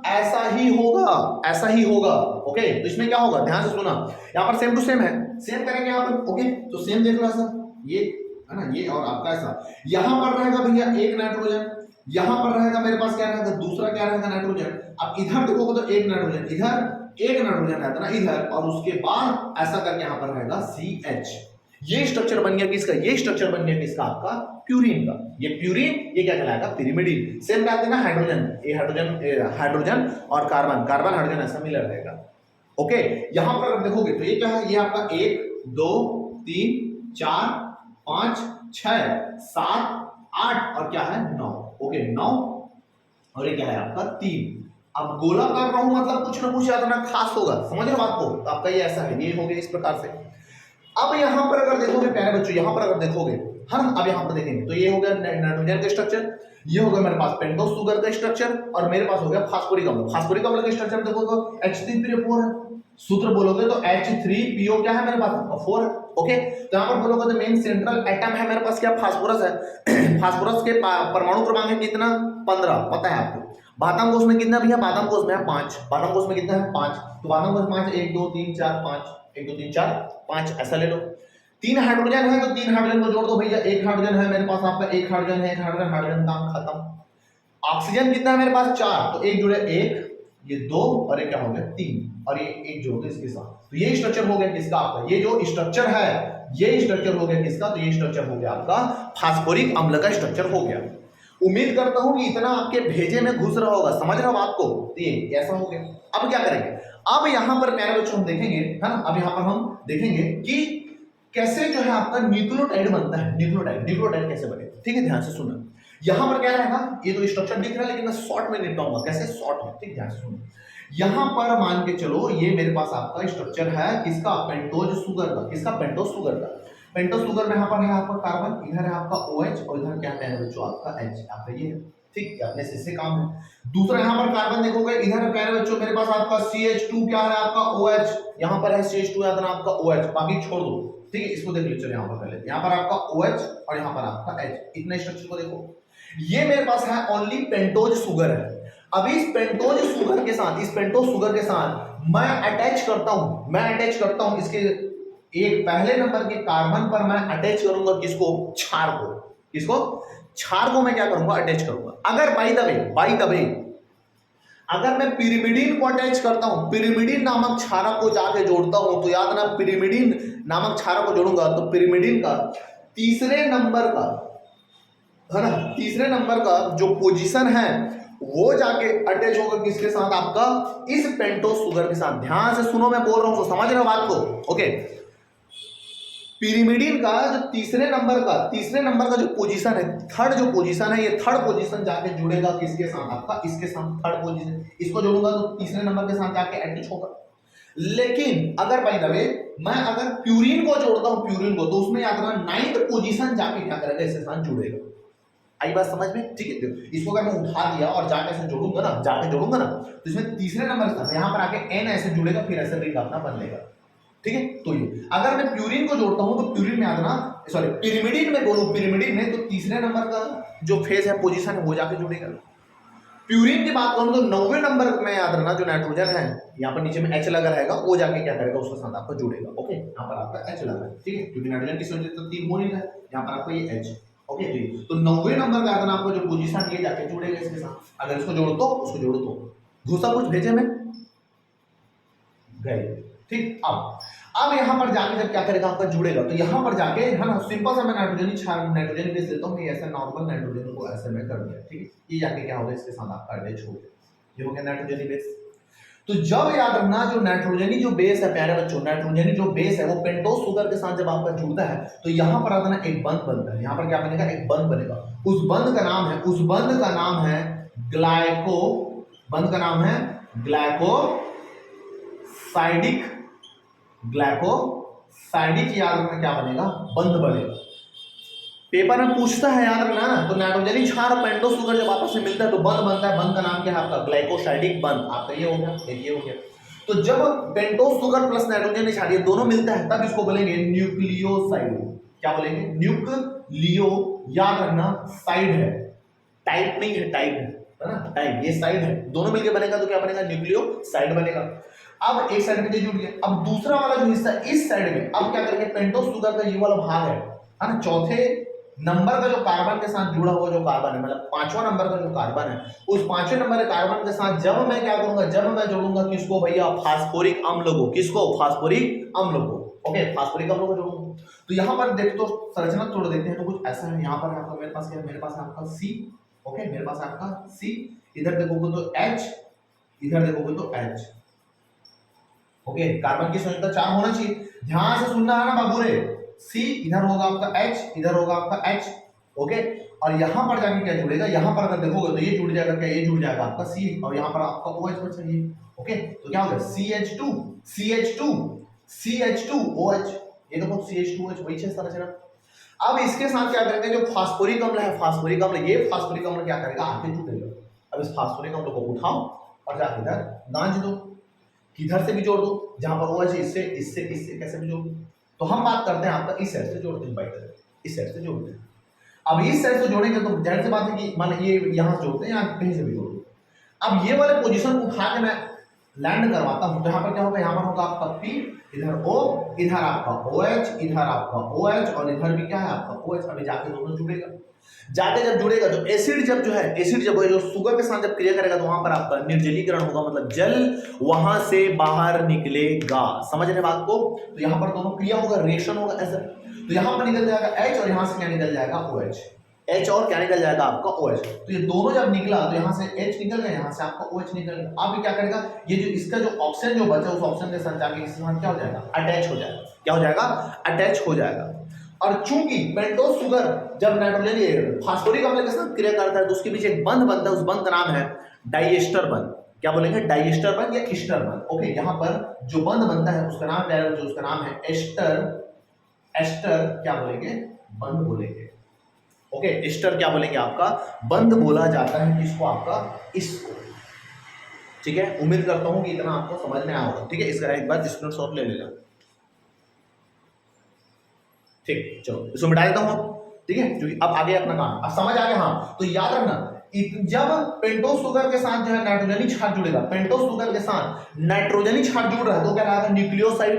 ऐसा ही होगा, ऐसा ही होगा। ओके, तो इसमें क्या होगा, ध्यान से सुना, यहां पर सेम टू सेम है, सेम करेंगे यहां पर। ओके, तो सेम देख लो ऐसा, ये है ना, ये और आपका ऐसा, यहां पर रहेगा भैया एक नाइट्रोजन, यहां पर रहेगा मेरे पास क्या रहेगा, दूसरा क्या रहेगा, नाइट्रोजन। अब इधर देखोगे तो एक नाइट्रोजन, इधर एक नाइट्रोजन रहता ना इधर, और उसके बाद ऐसा करके यहां पर रहेगा CH। ये स्ट्रक्चर बन गया किसका, ये स्ट्रक्चर बन गया किसका, आपका प्यूरिन का। ये प्यूरिन, ये क्या कहलाएगा, पिरीमिडीन। सेम बात है ना, हाइड्रोजन, ये हाइड्रोजन, हाइड्रोजन और कार्बन, कार्बन हाइड्रोजन ऐसा मिला रहेगा। ओके, यहां पर अगर देखोगे तो ये क्या है, ये आपका 1 2 3 4 5 6 7 8 और क्या है 9। ओके, 9, और ये क्या है आपका 3। अब गोला कर रहा हूं मतलब कुछ ना कुछ याद रखना खास होगा, समझ रहे हो बात को? तो आपका ये ऐसा है, ये हो गया इस प्रकार से। अब यहां पर अगर देखोगे प्यारे बच्चों, यहां पर अगर देखोगे, हाँ, अब यहां पर देखेंगे तो ये हो गया नाइट्रोजन का स्ट्रक्चर, ये हो गया मेरे पास पेंटोस शुगर का स्ट्रक्चर, और मेरे पास हो गया फास्फोरिक अम्ल। फास्फोरिक अम्ल का स्ट्रक्चर देखो तो H3PO4 है, सूत्र बोलोगे तो H3PO क्या है मेरे पास, 4 है। ओके, तो यहां पर बोलोगे तो मेन सेंट्रल एटम है मेरे पास क्या, फास्फोरस है। फास्फोरस के परमाणु क्रमांक है कितना, 15, पता है आपको। बादाम कोष में कितना भैया, बादाम कोष में है 5, बादाम कोष में कितना है 5, तो बादाम कोष 5, 1 2 3 4 5, 1 2 3 4 5 ऐसा ले लो। 3 हाइड्रोजन है तो 3 हाइड्रोजन को जोड़ दो भैया, एक हाइड्रोजन है मेरे पास आपका, एक हाइड्रोजन है, एक हाइड्रोजन, हाइड्रोजन काम खत्म। ऑक्सीजन कितना है मेरे पास 4, तो एक जुड़े 1, ये 2 और ये क्या हो गया 3, और ये एक जोड़ दो इसके साथ, तो ये स्ट्रक्चर हो गया किसका, आपका ये जो स्ट्रक्चर है, ये स्ट्रक्चर हो गया किसका, तो ये स्ट्रक्चर हो गया आपका फास्फोरिक अम्ल का स्ट्रक्चर हो गया। उम्मीद करता हूं कि इतना आपके भेजे में घुस रहा होगा, समझ रहे हो बात को? ये ऐसा हो गया। अब क्या करेंगे, अब यहां पर प्यारे बच्चों हम देखेंगे, है ना, अब यहां पर हम देखेंगे कि कैसे जो है आपका न्यूक्लियोटाइड बनता है, न्यूक्लियोटाइड कैसे बने। ठीक है, ध्यान से सुनना। यहां पर क्या रहेगा, ये तो स्ट्रक्चर दिख रहा है लेकिन मैं शॉर्ट में निपटाऊंगा, कैसे शॉर्ट में, ठीक, ध्यान से सुनो। यहां पर मान के चलो ये मेरे पास आपका स्ट्रक्चर है किसका, पेंटोज शुगर का, किसका, पेंटोज शुगर का। पेंटोज शुगर में यहां पर है आपका कार्बन, इधर है आपका OH, और इधर क्या है बच्चों आपका H, यहाँ पे ये है। ठीक, अपने से इससे काम है। दूसरा यहाँ पर कार्बन देखोगे, इधर है प्यारे बच्चों मेरे पास आपका CH2, क्या है आपका OH, यहाँ पर है CH2 याद रखना आपका OH, बाकी छोड़ दो। ठीक है, इसको देख लो, चलो यहाँ पर पहले, यहाँ पर आपका OH और यहाँ पर आपका H, इतना स्ट्रक्चर को देखो। ये मेरे पास है ओनली पेंटोज शुगर है। अब इस पेंटोज शुगर के साथ, इस पेंटोज शुगर के साथ मैं अटैच करता हूं, इसके एक पहले नंबर के कार्बन पर मैं अटैच करूंगा किसको, क्षार को। किसको, क्षार को मैं क्या करूंगा, अटैच करूंगा। अगर बाय द वे अगर मैं पिरीमिडीन को अटैच करता हूं, पिरीमिडीन नामक क्षारक को जाके जोड़ता हूं, तो याद ना, पिरीमिडीन नामक क्षारक को जोड़ूंगा तो पिरीमिडीन का तीसरे नंबर का, है ना, तीसरे नंबर का जो पोजीशन है वो जाके अटैच होगा किसके साथ, आपका इस पेंटोज शुगर के साथ। ध्यान से सुनो, मैं बोल रहा हूं, समझ रहे हो बात को? ओके, पिरीमिडीन का जो तीसरे नंबर का जो पोजीशन है, थर्ड जो पोजीशन है, ये थर्ड पोजीशन जाके जुड़ेगा किसके साथ, आपका इसके साथ, थर्ड पोजीशन। इसको जोड़ूंगा तो तीसरे नंबर के साथ जाके अटैच होगा। लेकिन अगर बाय द वे मैं अगर प्यूरिन को जोड़ता हूं, प्यूरिन को, तो उसमें याद रखना 9th पोजीशन जाके क्या करेगा, इसके साथ जुड़ेगा। आई बात समझ में? ठीक है, देखो इसको अगर मैं उठा दिया और जाके ऐसे जोड़ूंगा ना, तो इसमें तीसरे नंबर के साथ यहाँ पर आके एन ऐसे जुड़ेगा, फिर ऐसे रिंग अपना बन लेगा। ठीक है, तो ये अगर मैं प्यूरिन को जोड़ता हूं तो प्यूरिन में याद ना, सॉरी पिरिमिडिन में बोलूं, पिरिमिडिन में तो तीसरे नंबर का जो फेज है, पोजीशन है, वो जाके जुड़ेगा। प्यूरिन की बात करूं तो 9वें नंबर में याद रखना, जो नाइट्रोजन है यहाँ पर नीचे में एच लगा रहेगा, वो जाके क्या करेगा, उसके साथ आपका जुड़ेगा। ओके, यहाँ पर आपका एच लगा है, ठीक है, क्योंकि नाइट्रोजन किस वजह से 3 हो नहीं रहा है, यहाँ पर आपका ये एच। ओके जी, तो 9वें नंबर का याद रखना आपको, जो पोजीशन ये जाके जुड़ेगा इसके साथ। अगर इसको जोड़ो तो उसको जोड़ो तो घुसा कुछ भेजे में गए। ठीक, अब यहाँ पर जाके जब क्या करेगा, आपका जुड़ेगा, तो यहाँ पर जाके है ना, सिंपल सा मैं नाइट्रोजन बेस लेता हूँ, ऐसा नॉर्मल नाइट्रोजन को ऐसे में कर दिया। ठीक है, ये जाके क्या होगा, इसके साथ आपका अटैच हो गया, ये हो गया नाइट्रोजन बेस। तो जब याद रखना, जो नाइट्रोजनी जो बेस है प्यारे बच्चों, नाइट्रोजनी जो बेस है वो पेंटोज शुगर के साथ जब आपका जुड़ता है तो यहाँ पर आता ना एक बंध बनता है। यहाँ पर क्या बनेगा, एक बंध बनेगा। उस बंध का नाम है ग्लाइको, बंध का नाम है ग्लाइकोसाइडिक याद रखना, क्या बनेगा, बंध बनेगा। पेपर में पूछता है, याद रखना ना, तो नाइट्रोजनी क्षार और पेंटोज शुगर जब आपस में मिलता है तो बंध बनता है। बंध का नाम क्या है आपका, ग्लाइकोसाइडिक बंध। आपका ये हो गया, एक ये हो गया। तो जब पेंटोज शुगर प्लस नाइट्रोजन क्षार ये दोनों मिलता है तब इसको बोलेंगे न्यूक्लियोसाइड। क्या बोलेंगे, न्यूक्लियो, याद रखना साइड है, टाइप नहीं है, टाइप है ना, टाइप, ये साइड है, दोनों मिलकर बनेगा तो क्या बनेगा, न्यूक्लियोसाइड बनेगा। अब एक साइड में जुड़ गया, अब दूसरा वाला जो हिस्सा इस साइड में, अब क्या करेंगे, पेंटोज शुगर का ये वाला भाग है ना, चौथे नंबर का जो कार्बन के साथ जुड़ा हुआ जो कार्बन है, मतलब 5वां नंबर का जो कार्बन है, उस 5वें नंबर के कार्बन के साथ जब मैं क्या करूंगा, जब मैं जोड़ूंगा किसको भैया, फास्फोरिक अम्ल को। किसको, फास्फोरिक अम्ल को। ओके, फास्फोरिक अम्ल को जोड़ूंगा। तो यहाँ पर देख तो संरचना तोड़ देते हैं, तो कुछ ऐसा है। यहाँ पर आपका मेरे पास क्या है, मेरे पास आपका सी। ओके, मेरे पास आपका सी, इधर देखोगे तो एच, इधर देखोगे तो एच। ओके, कार्बन की संरचना 4 होना चाहिए, ध्यान से सुनना है ना बाबू रे। सी, इधर होगा आपका H, इधर होगा आपका H। ओके, और यहां पर जाके क्या जुड़ेगा, यहां पर अगर देखोगे तो ये जुड़ जाएगा, क्या ये जुड़ जाएगा आपका C, और यहां पर आपका OH बचा ये। ओके, तो क्या हो गया, CH2OH। ये देखो CH2OH वही है संरचना। अब इसके साथ क्या करेंगे, जो फास्फोरिक अम्ल है, फास्फोरिक अम्ल, ये फास्फोरिक अम्ल क्या करेगा, आके जुड़ेगा। अब इस फास्फोरिक अम्ल को उठाओ और जाके इधर गांज दो, किधर से भी जोड़ दो, जहां पर OH इससे इससे इससे कैसे भी जोड़ दो। तो हम बात करते हैं आपका इस साइड से जोड़ते हैं, बाइक इस साइड से जोड़ते हैं। अब इस साइड से जोड़ेंगे तो जाहिर सी बात है कि मान ये यहां से जोड़ते हैं या कहीं से भी जोड़ दो। अब ये वाले पोजीशन को उठा के मैं लैंड करवाता हूं, तो यहाँ पर क्या होगा, यहाँ पर होगा आपका P, इधर O, इधर आपका OH, इधर आपका OH, और इधर भी क्या है आपका OH। अभी जाके दोनों जुड़ेगा, जाके जब जुड़ेगा तो एसिड जब जो है, एसिड जब जो शुगर के साथ जब क्रिया करेगा तो वहां पर आपका निर्जलीकरण होगा, मतलब जल वहां से बाहर निकलेगा। समझ रहे बात को? तो यहाँ पर दोनों क्रिया होगा, रिएक्शन होगा ऐसा। तो यहाँ पर निकल जाएगा H, और यहाँ से क्या निकल जाएगा, OH। H और क्या निकल जाएगा आपका OH। तो ये दोनों जब निकला तो यहाँ से H निकल गया, यहाँ से आपका OH निकल गया। अब क्या करेगा, ये जो इसका जो ऑक्सीजन जो बचा उस ऑक्सीजन के साथ जाके इसके साथ क्या हो जाएगा, अटैच हो जाएगा। क्या हो जाएगा, अटैच हो जाएगा। और चूंकि पेंटोज शुगर जब नाइट्रोजन फास्फोरिक अम्ल के साथ क्रिया करता है तो उसके पीछे एक बंध बनता है, उस बंध का नाम है डाइएस्टर बंध। क्या बोलेंगे, डाइएस्टर बंध या ईस्टर बंध। ओके, यहाँ पर जो बंध बनता है उसका नाम है, जो उसका नाम है एस्टर। एस्टर क्या बोलेंगे, बंध बोलेंगे। ओके, एस्टर क्या बोलेंगे, आपका बंध बोला जाता है किसको, आपका इसको। ठीक है, उम्मीद करता हूं कि इतना आपको समझ में आया होगा। ठीक है, इसका एक बार स्क्रीनशॉट ले लेना। ठीक, चलो इसको मिटा देता हूं। ठीक है, क्योंकि अब आगे अपना काम, अब समझ आ गया। हाँ, तो याद रखना, जब पेंटोज शुगर के साथ जो है नाइट्रोजनी क्षार जुड़ेगा, पेंटोज शुगर के साथ नाइट्रोजनी क्षार जुड़ रहा है तो क्या रहेगा, न्यूक्लियोसाइड।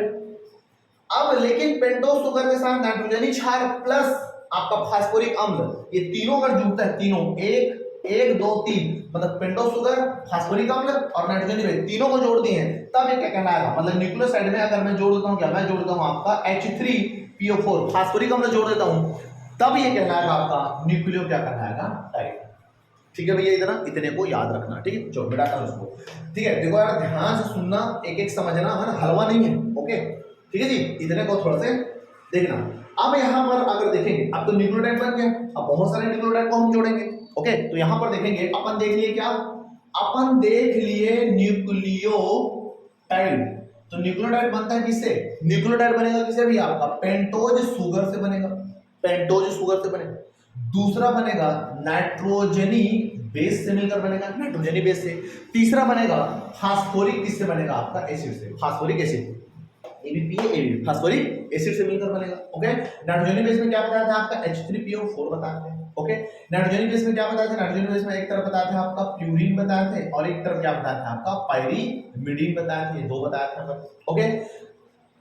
अब लेकिन पेंटोज शुगर के साथ नाइट्रोजनी क्षार प्लस आपका फास्फोरिक अम्ल, ये तीनों अगर जुड़ता है, तीनों एक एक दो तीन, मतलब पेंटोज शुगर, फास्फोरिक अम्ल और नाइट्रोजनी बेस तीनों को जोड़ दिए हैं, तब ये क्या कहलाएगा, मतलब न्यूक्लियोसाइड में अगर मैं जोड़ देता हूं, क्या मैं जोड़ देता हूं आपका H3PO4, फास्फोरिक अम्ल जोड़ देता हूं, तब ये कहलाएगा आपका न्यूक्लियो, क्या कहलाएगा, टाइड। ठीक है भैया, इतने को याद रखना। ठीक है, चलो बेटा कर उसको। ठीक है, देखो यार ध्यान से सुनना, एक एक समझना है ना, हलवा नहीं है। ओके, ठीक है जी, इतने को थोड़ा से देखना। अब यहाँ पर अगर देखेंगे, अब तो न्यूक्लियोटाइड बन गया, अब बहुत सारे न्यूक्लियोटाइड को हम जोड़ेंगे। ओके, तो यहाँ पर देखेंगे, अपन देख लिए क्या, अपन देख लिए न्यूक्लियोटाइड। तो न्यूक्लियोटाइड बनता है किससे, न्यूक्लियोटाइड बनेगा किससे भी, आपका पेंटोज शुगर से बनेगा, पेंटोज शुगर से बनेगा। दूसरा बनेगा नाइट्रोजनी बेस से मिलकर बनेगा, नाइट्रोजनी बेस से। तीसरा बनेगा फास्फोरिक, किससे बनेगा आपका एसिड से, phosphoric acid, ABPA phosphoric acid से मिलकर बनेगा। ओके, नाइट्रोजनी बेस में क्या बताया था आपका H3PO4 बताते हैं। ओके, नाइट्रोजनी बेस में क्या बताया था, नाइट्रोजनी बेस में एक तरफ बताया था आपका प्यूरिन बताए थे और एक तरफ क्या बताया था आपका पायरीमिडीन बताए थे, दो बताया था। ओके,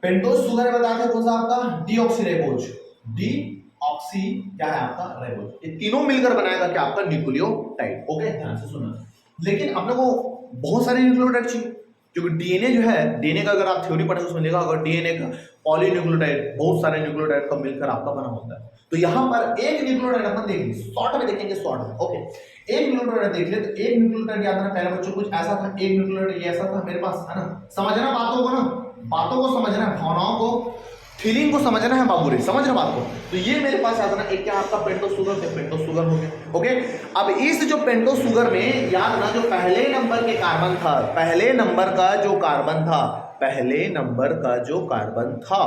पेंटोज शुगर बताते हैं कौन सा आपका डीऑक्सीराइबोज, डीऑक्सी क्या है आपका राइबोज, ये तीनों मिलकर बनाएगा क्या आपका न्यूक्लियोटाइड। ओके, ध्यान से सुनना। लेकिन अपने को बहुत सारे न्यूक्लियोटाइड चाहिए, क्योंकि डीएनए जो है, डीएनए का अगर आप थ्योरी पढ़ेंगे उसमें लिखा होगा डीएनए का पॉलीन्यूक्लियोटाइड, बहुत सारे न्यूक्लियोटाइड का मिलकर आपका बना होता है। तो यहाँ पर एक न्यूक्लियोटाइड अपन देखेंगे, शॉर्ट में देखेंगे, शॉर्ट में। ओके, एक न्यूक्लियोटाइड देख ले, तो एक न्यूक्लियोटाइड याद रखना पहले बच्चों, कुछ ऐसा था, एक न्यूक्लियोटाइड ये ऐसा था मेरे पास, है ना। समझना बातों को ना, बातों को समझना है, भावनाओं को, फीलिंग को समझना है बाबू रे, समझ रहे बात को। तो ये मेरे पास आता ना, एक क्या आपका पेंटोज शुगर, पेंटोज शुगर हो गया। ओके, अब इस जो पेंटोज शुगर में याद ना, जो पहले नंबर के कार्बन था, पहले नंबर का जो कार्बन था, पहले नंबर का जो कार्बन था,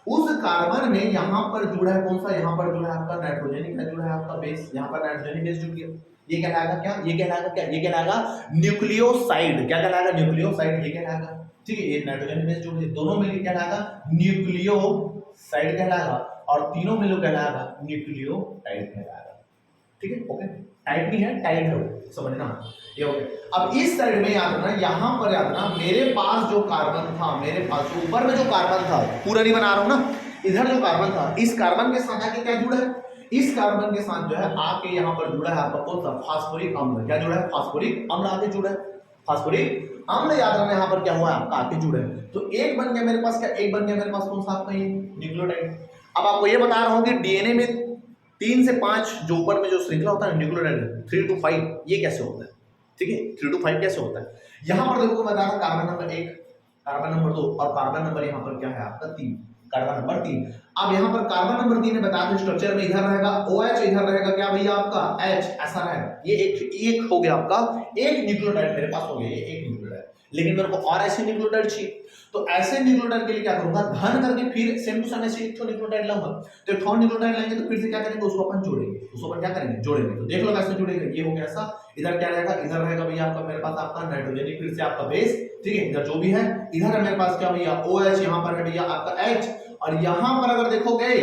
उस कार्बन में यहां पर जुड़ा है कौन सा, यहां पर जुड़ा है आपका नाइट्रोजन, क्या जुड़ा है आपका बेस, यहां पर नाइट्रोजन बेस जुड़ गया। ये कहलाएगा क्या, ये कहलाएगा क्या, ये कहलाएगा न्यूक्लियोसाइड। क्या कहलाएगा, न्यूक्लियोसाइड, ये कहलाएगा। ठीक है, ये नाइट्रोजन बेस जुड़ गए, दोनों मिलकर कहलाएगा न्यूक्लियोसाइड कहलाएगा, और तीनों मिलकर कहलाएगा न्यूक्लियोटाइड कहलाएगा। ठीक है, ओके, टाइड नहीं है, टाइड है वो, समझना ये। ओके, अब इस साइड में याद रखना, यहां पर याद रखना, मेरे पास जो कार्बन था, मेरे पास जो ऊपर में जो कार्बन था, पूरा नहीं बना रहा हूं ना, इधर जो कार्बन था, इस कार्बन के साथ आके क्या जुड़ा है, इस कार्बन के साथ जो है आके यहां पर जुड़ा है आपका कौन सा, फास्फोरिक अम्ल। क्या जुड़ा है, फास्फोरिक अम्ल आके जुड़ा है, फास्फोरिक अम्ल याद रखना, यहाँ पर क्या हुआ आपका आके जुड़े। तो एक बन गया मेरे पास, क्या एक बन गया मेरे पास कौन सा आपका ये न्यूक्लियोटाइड। अब आपको ये बता रहा हूँ कि डीएनए में 3 से 5 जो ऊपर में जो श्रृंखला होता है न्यूक्लियोटाइड, 3 to 5, ये कैसे होता है। ठीक है, 3 to 5 कैसे होता है। यहाँ पर देखो बता रहा कार्बन नंबर 1, कार्बन नंबर 2 और कार्बन नंबर यहाँ पर क्या है आपका 3, कार्बन नंबर 3। अब यहाँ पर कार्बन नंबर 3 ने बताया था स्ट्रक्चर में इधर रहेगा OH, इधर रहेगा क्या भैया आपका H, ऐसा रहेगा। ये एक हो गया आपका, एक न्यूक्लियोटाइड मेरे पास हो गया, ये एक न्यूक्लियोटाइड। लेकिन मेरे को और ऐसे न्यूक्लियोटाइड चाहिए, तो ऐसे न्यूक्लियोटाइड के लिए क्या करूंगा, धन करके फिर सेम टू सेम ऐसे एक न्यूक्लियोटाइड लाऊंगा। तो एक न्यूक्लियोटाइड लेंगे तो फिर से क्या करेंगे, उसको अपन जोड़ेंगे, उसको अपन क्या करेंगे, जोड़ेंगे। तो देख लो कैसे जुड़ेगा, ये हो गया ऐसा, इधर क्या रहेगा, इधर रहेगा भैया आपका मेरे पास आपका नाइट्रोजन, फिर से आपका बेस। ठीक है, इधर जो भी है, इधर है मेरे पास क्या भैया OH, यहाँ पर है भैया आपका H, और यहाँ पर अगर देखोगे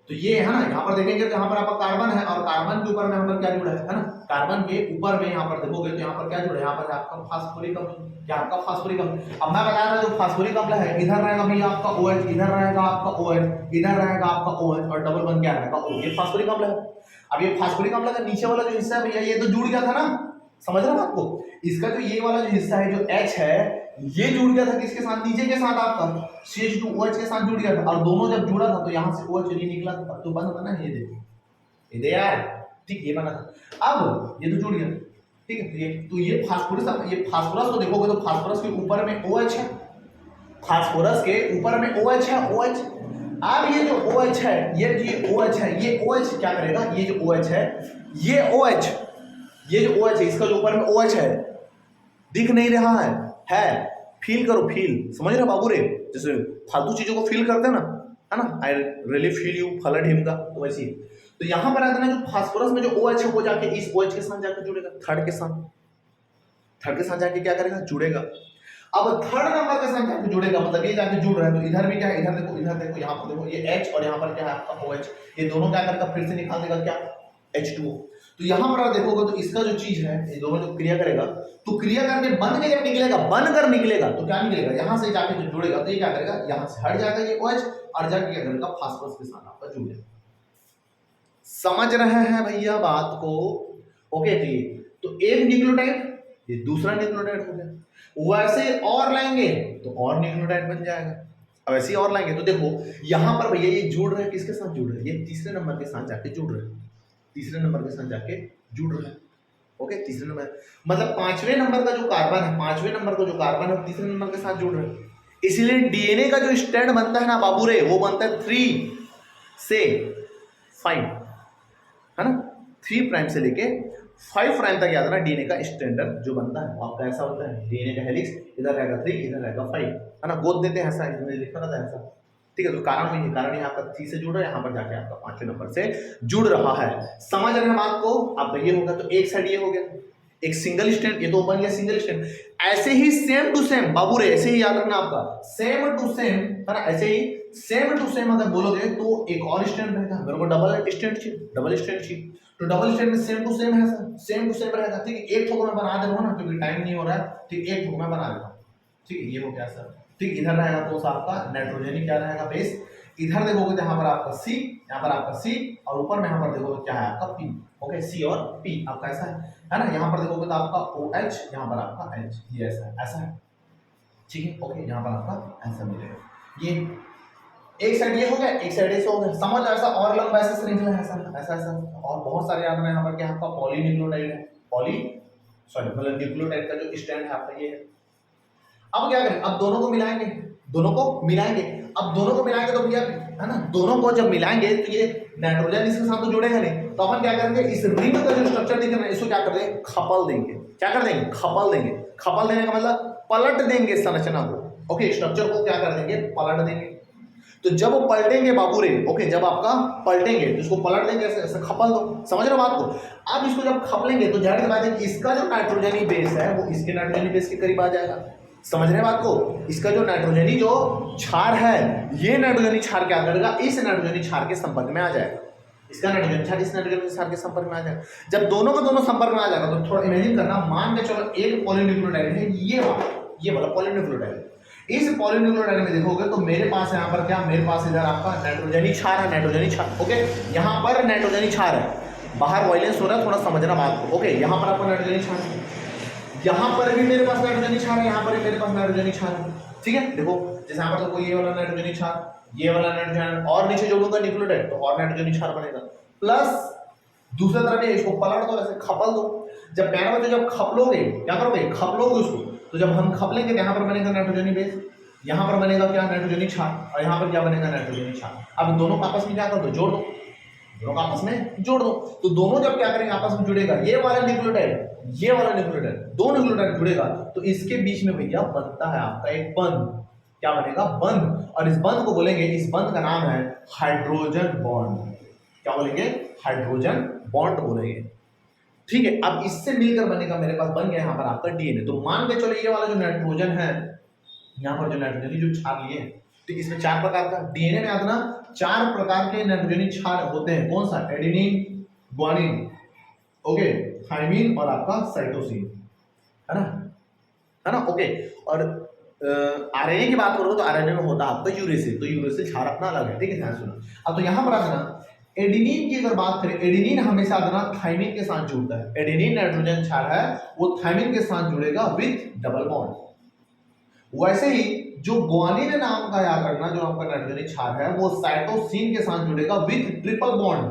तो ये है ना, यहाँ पर देखेंगे तो यहाँ पर आपका कार्बन है, और कार्बन के ऊपर में यहाँ पर क्या जुड़ा है ना, कार्बन के ऊपर में यहाँ पर देखोगे तो यहाँ पर क्या जुड़ा है, यहाँ पर आपका फास्फोरिक अम्ल, क्या आपका फास्फोरिक अम्ल। अब मैं बता रहा जो फास्फोरिक अम्ल है, इधर रहेगा भैया आपका OH, इधर रहेगा आपका OH, इधर रहेगा आपका OH, और डबल बन क्या रहेगा O, ये फास्फोरिक अम्ल है। अब ये फास्फोरिक अम्ल का नीचे वाला जो हिस्सा है भैया, ये तो जुड़ गया था ना, समझ रहे हो आपको, इसका जो ये वाला जो हिस्सा है जो H है, ये जुड़ गया था किसके साथ, नीचे के साथ आपका CH2OH के साथ जुड़ गया था, और दोनों जब जुड़ा था तो यहाँ से OH नहीं निकला था, तो बंद बना, ये देखो, ये दे यार, ठीक, ये बना था। अब ये तो जुड़ गया, ठीक है, तो ये फास्फोरस, ये फास्फोरस को देखोगे तो फास्फोरस के ऊपर में OH है, फास्फोरस के ऊपर में OH है, OH। अब ये जो OH है, ये OH है, ये OH क्या करेगा, ये जो OH है, ये OH, ये जो OH है, इसका जो ऊपर में OH है, दिख नहीं रहा है, फील करो, फील, समझ रहे बाबू रे, जैसे फालतू चीजों को फील करते हैं ना, है ना, आई रियली फील यू, फला ढीमका, तो वैसे ही। तो यहाँ पर आता है ना, जो फास्फोरस में जो OH है, वो जाके इस OH के साथ जाकर जुड़ेगा, थर्ड के साथ जाके क्या करेगा, जुड़ेगा। अब थर्ड नंबर के साथ जाके जुड़ेगा, मतलब ये जाके जुड़ रहा है, तो इधर भी क्या है, इधर देखो, यहाँ पर देखो, ये H और यहाँ पर क्या है आपका OH, ये दोनों क्या करेगा, फिर से निकाल देगा क्या, H2O। तो यहाँ पर आप देखोगे तो इसका जो चीज है, ये दोनों जो क्रिया करेगा, तो क्रिया करके बन के जब निकलेगा, बनकर निकलेगा, तो क्या निकलेगा, यहाँ से जाके जो जुड़ेगा, तो ये क्या करेगा, यहाँ से हट जाएगा ये OH, और जाके क्या करेगा, फास्फोरस के साथ आपका जुड़ जाएगा। समझ रहे हैं भैया बात को। ओके, तो एक न्यूक्लियोटाइड, ये दूसरा न्यूक्लियोटाइड हो गया। वैसे और लाएंगे तो और न्यूक्लियोटाइड बन जाएगा। अब ऐसे और लाएंगे तो देखो यहाँ पर भैया ये जुड़ रहा है, किसके साथ जुड़ रहा है, ये तीसरे नंबर के साथ जाके जुड़ रहा है, तीसरे नंबर के साथ जाके जुड़ रहा है। ओके, तीसरे नंबर मतलब पांचवें नंबर का जो कार्बन है, पांचवें नंबर का जो कार्बन है तीसरे नंबर के साथ जुड़ रहा है। इसलिए डीएनए का जो स्ट्रैंड बनता है ना बाबू रे, वो बनता है 3 से 5, है ना, 3 प्राइम से लेके 5 प्राइम तक याद रखना, डीएनए का स्ट्रैंड जो बनता है आपका ऐसा होता है, डीएनए का हेलिक्स इधर रहेगा 3, इधर रहेगा 5, है ना, गोद देते हैं ऐसा, इसमें लिखा रहता है ऐसा, ठीक है, तो कारण वही है, कारण यहाँ आपका 3 से जुड़ रहा है, यहाँ पर जाके आपका 5वें नंबर से जुड़ रहा है। समझ रहे हैं बात को? आपका ये होगा तो एक साइड ये हो गया, एक सिंगल स्टैंड, ये तो बन गया सिंगल स्टैंड। ऐसे ही सेम टू सेम बाबू रे, ऐसे ही याद रखना आपका, सेम टू सेम है ना, ऐसे ही सेम टू सेम अगर बोलोगे तो एक और स्टैंड रहेगा। मेरे को डबल स्टैंड चाहिए, डबल स्टैंड चाहिए, तो डबल स्टैंड में सेम टू सेम है सर, सेम टू सेम रहेगा। ठीक है, एक ठोक मैं बना दे रहा हूँ ना, क्योंकि टाइम नहीं हो रहा है। ठीक, एक ठोक मैं बना देता हूँ। ठीक है, ये हो गया सर। ठीक, इधर रहेगा तो आपका नाइट्रोजन क्या रहेगा, बेस। इधर देखोगे तो यहाँ पर आपका सी, यहाँ पर आपका सी, और ऊपर में यहाँ पर देखोगे क्या है आपका पी। ओके, सी और पी आपका ऐसा है ना। यहाँ पर देखोगे तो आपका OH, यहाँ पर आपका H, ये ऐसा है। ठीक है, ओके, यहाँ पर आपका ऐसा मिलेगा। ये एक साइड ये हो गया, एक साइड ऐसे हो गया, समझ। ऐसा और लंबा ऐसा श्रृंखला है, ऐसा ऐसा ऐसा, और बहुत सारे याद में यहाँ पर क्या आपका पॉलीन्यूक्लियोटाइड है, मतलब न्यूक्लियोटाइड का जो स्टैंड है आपका ये है। अब क्या करें, अब दोनों को मिलाएंगे, दोनों को मिलाएंगे। अब दोनों को मिलाएंगे तो भैया है ना, दोनों को जब मिलाएंगे तो ये नाइट्रोजन इसके साथ तो जुड़ेगा नहीं, तो अपन क्या करेंगे, इस रिंग का जो स्ट्रक्चर दिख रहा है इसको क्या कर देंगे, खपल देंगे। क्या कर देंगे, खपल देंगे। खपल देने का मतलब पलट देंगे संरचना को। ओके, स्ट्रक्चर को क्या कर देंगे, पलट देंगे। तो जब पलटेंगे बाबू रे, ओके, जब आपका पलटेंगे तो इसको पलट देंगे, ऐसे खपल दो। समझ रहे हो बात को? अब इसको जब खपलेंगे तो जाहिर बात है कि इसका जो नाइट्रोजनी बेस है वो इसके नाइट्रोजनी बेस के करीब आ जाएगा। समझ रहे हैं बात को? इसका जो नाइट्रोजनी जो क्षार है, ये नाइट्रोजनी क्षार क्या करेगा, इस नाइट्रोजनी क्षार के संपर्क में आ जाएगा। इसका नाइट्रोजन क्षार इस नाइट्रोजन क्षार के संपर्क में आ जाएगा। जब दोनों का दोनों संपर्क में आ जाएगा तो थोड़ा इमेजिन करना, मान के चलो एक पॉलीन्यूक्लियोटाइड है, ये वाला पॉलीन्यूक्लियोटाइड। इस पॉलीन्यूक्लियोटाइड में देखोगे तो मेरे पास यहाँ पर क्या, मेरे पास इधर आपका नाइट्रोजनी क्षार है, नाइट्रोजनी क्षार। ओके, यहाँ पर नाइट्रोजनी क्षार है, बाहर वायलेंस हो रहा है, थोड़ा समझना बात को। ओके, यहाँ पर आपका नाइट्रोजनी क्षार है, यहाँ पर भी मेरे पास नाइट्रोजनी क्षार है, यहाँ पर भी मेरे पास नाइट्रोजनी क्षार है। ठीक है, देखो जैसे यहाँ पर देखो ये वाला नाइट्रोजनी क्षार, ये वाला नाइट्रोजन, और नीचे जोड़ूंगा न्यूक्लियोटाइड तो और नाइट्रोजनी क्षार बनेगा। प्लस दूसरी तरफ इसको पलट दो, ऐसे खपल दो। जब प्यारे बच्चों जब खपलोगे, क्या करोगे, खपलोगे उसको, तो जब हम खपलेंगे यहाँ पर बनेगा नाइट्रोजनी बेस, यहाँ पर बनेगा क्या, नाइट्रोजनी क्षार, और यहाँ पर क्या बनेगा, नाइट्रोजनी क्षार। अब दोनों का आपस में क्या कर दो, जोड़ दो, दोनों का आपस में जोड़ दो। तो दोनों जब क्या करेंगे, आपस में जुड़ेगा, ये वाला न्यूक्लियोटाइड, ये वाला न्यूक्लियोटाइड, दो न्यूक्लियोटाइड जुड़ेगा तो इसके बीच में भैया बनता है आपका एक बंध। क्या बनेगा, बंध। और इस बंध को बोलेंगे, इस बंध का नाम है हाइड्रोजन बॉन्ड। क्या बोलेंगे, हाइड्रोजन बॉन्ड बोलेंगे। ठीक है, अब इससे मिलकर बनेगा, मेरे पास बन गया यहाँ पर आपका डीएनए। तो मान के चलो ये वाला जो नाइट्रोजन है, यहाँ पर जो नाइट्रोजन जो क्षार लिए, ठीक, इसमें 4 प्रकार का डीएनए में आता ना, 4 प्रकार के नाइट्रोजनी क्षार होते हैं। कौन सा, एडेनिन, ग्वानिन, ओके, थाइमिन और आपका साइटोसिन, है ना, ओके। और आरएनए की बात करो तो आरएनए में होता है आपका यूरेसिल, तो यूरेसिल क्षार अपना अलग है। ठीक है, ध्यान सुनो। अब तो यहाँ पर आ जाना, एडेनिन की अगर बात करें, एडेनिन हमेशा आना थाइमिन के साथ जुड़ता है। एडेनिन नाइट्रोजन क्षार है, वो थाइमिन के साथ जुड़ेगा विथ डबल बॉन्ड। वैसे ही जो ग्वानिन नाम का याद रखना, जो आपका नाइट्रोजन क्षार है, वो साइटोसिन के साथ जुड़ेगा विथ ट्रिपल बॉन्ड।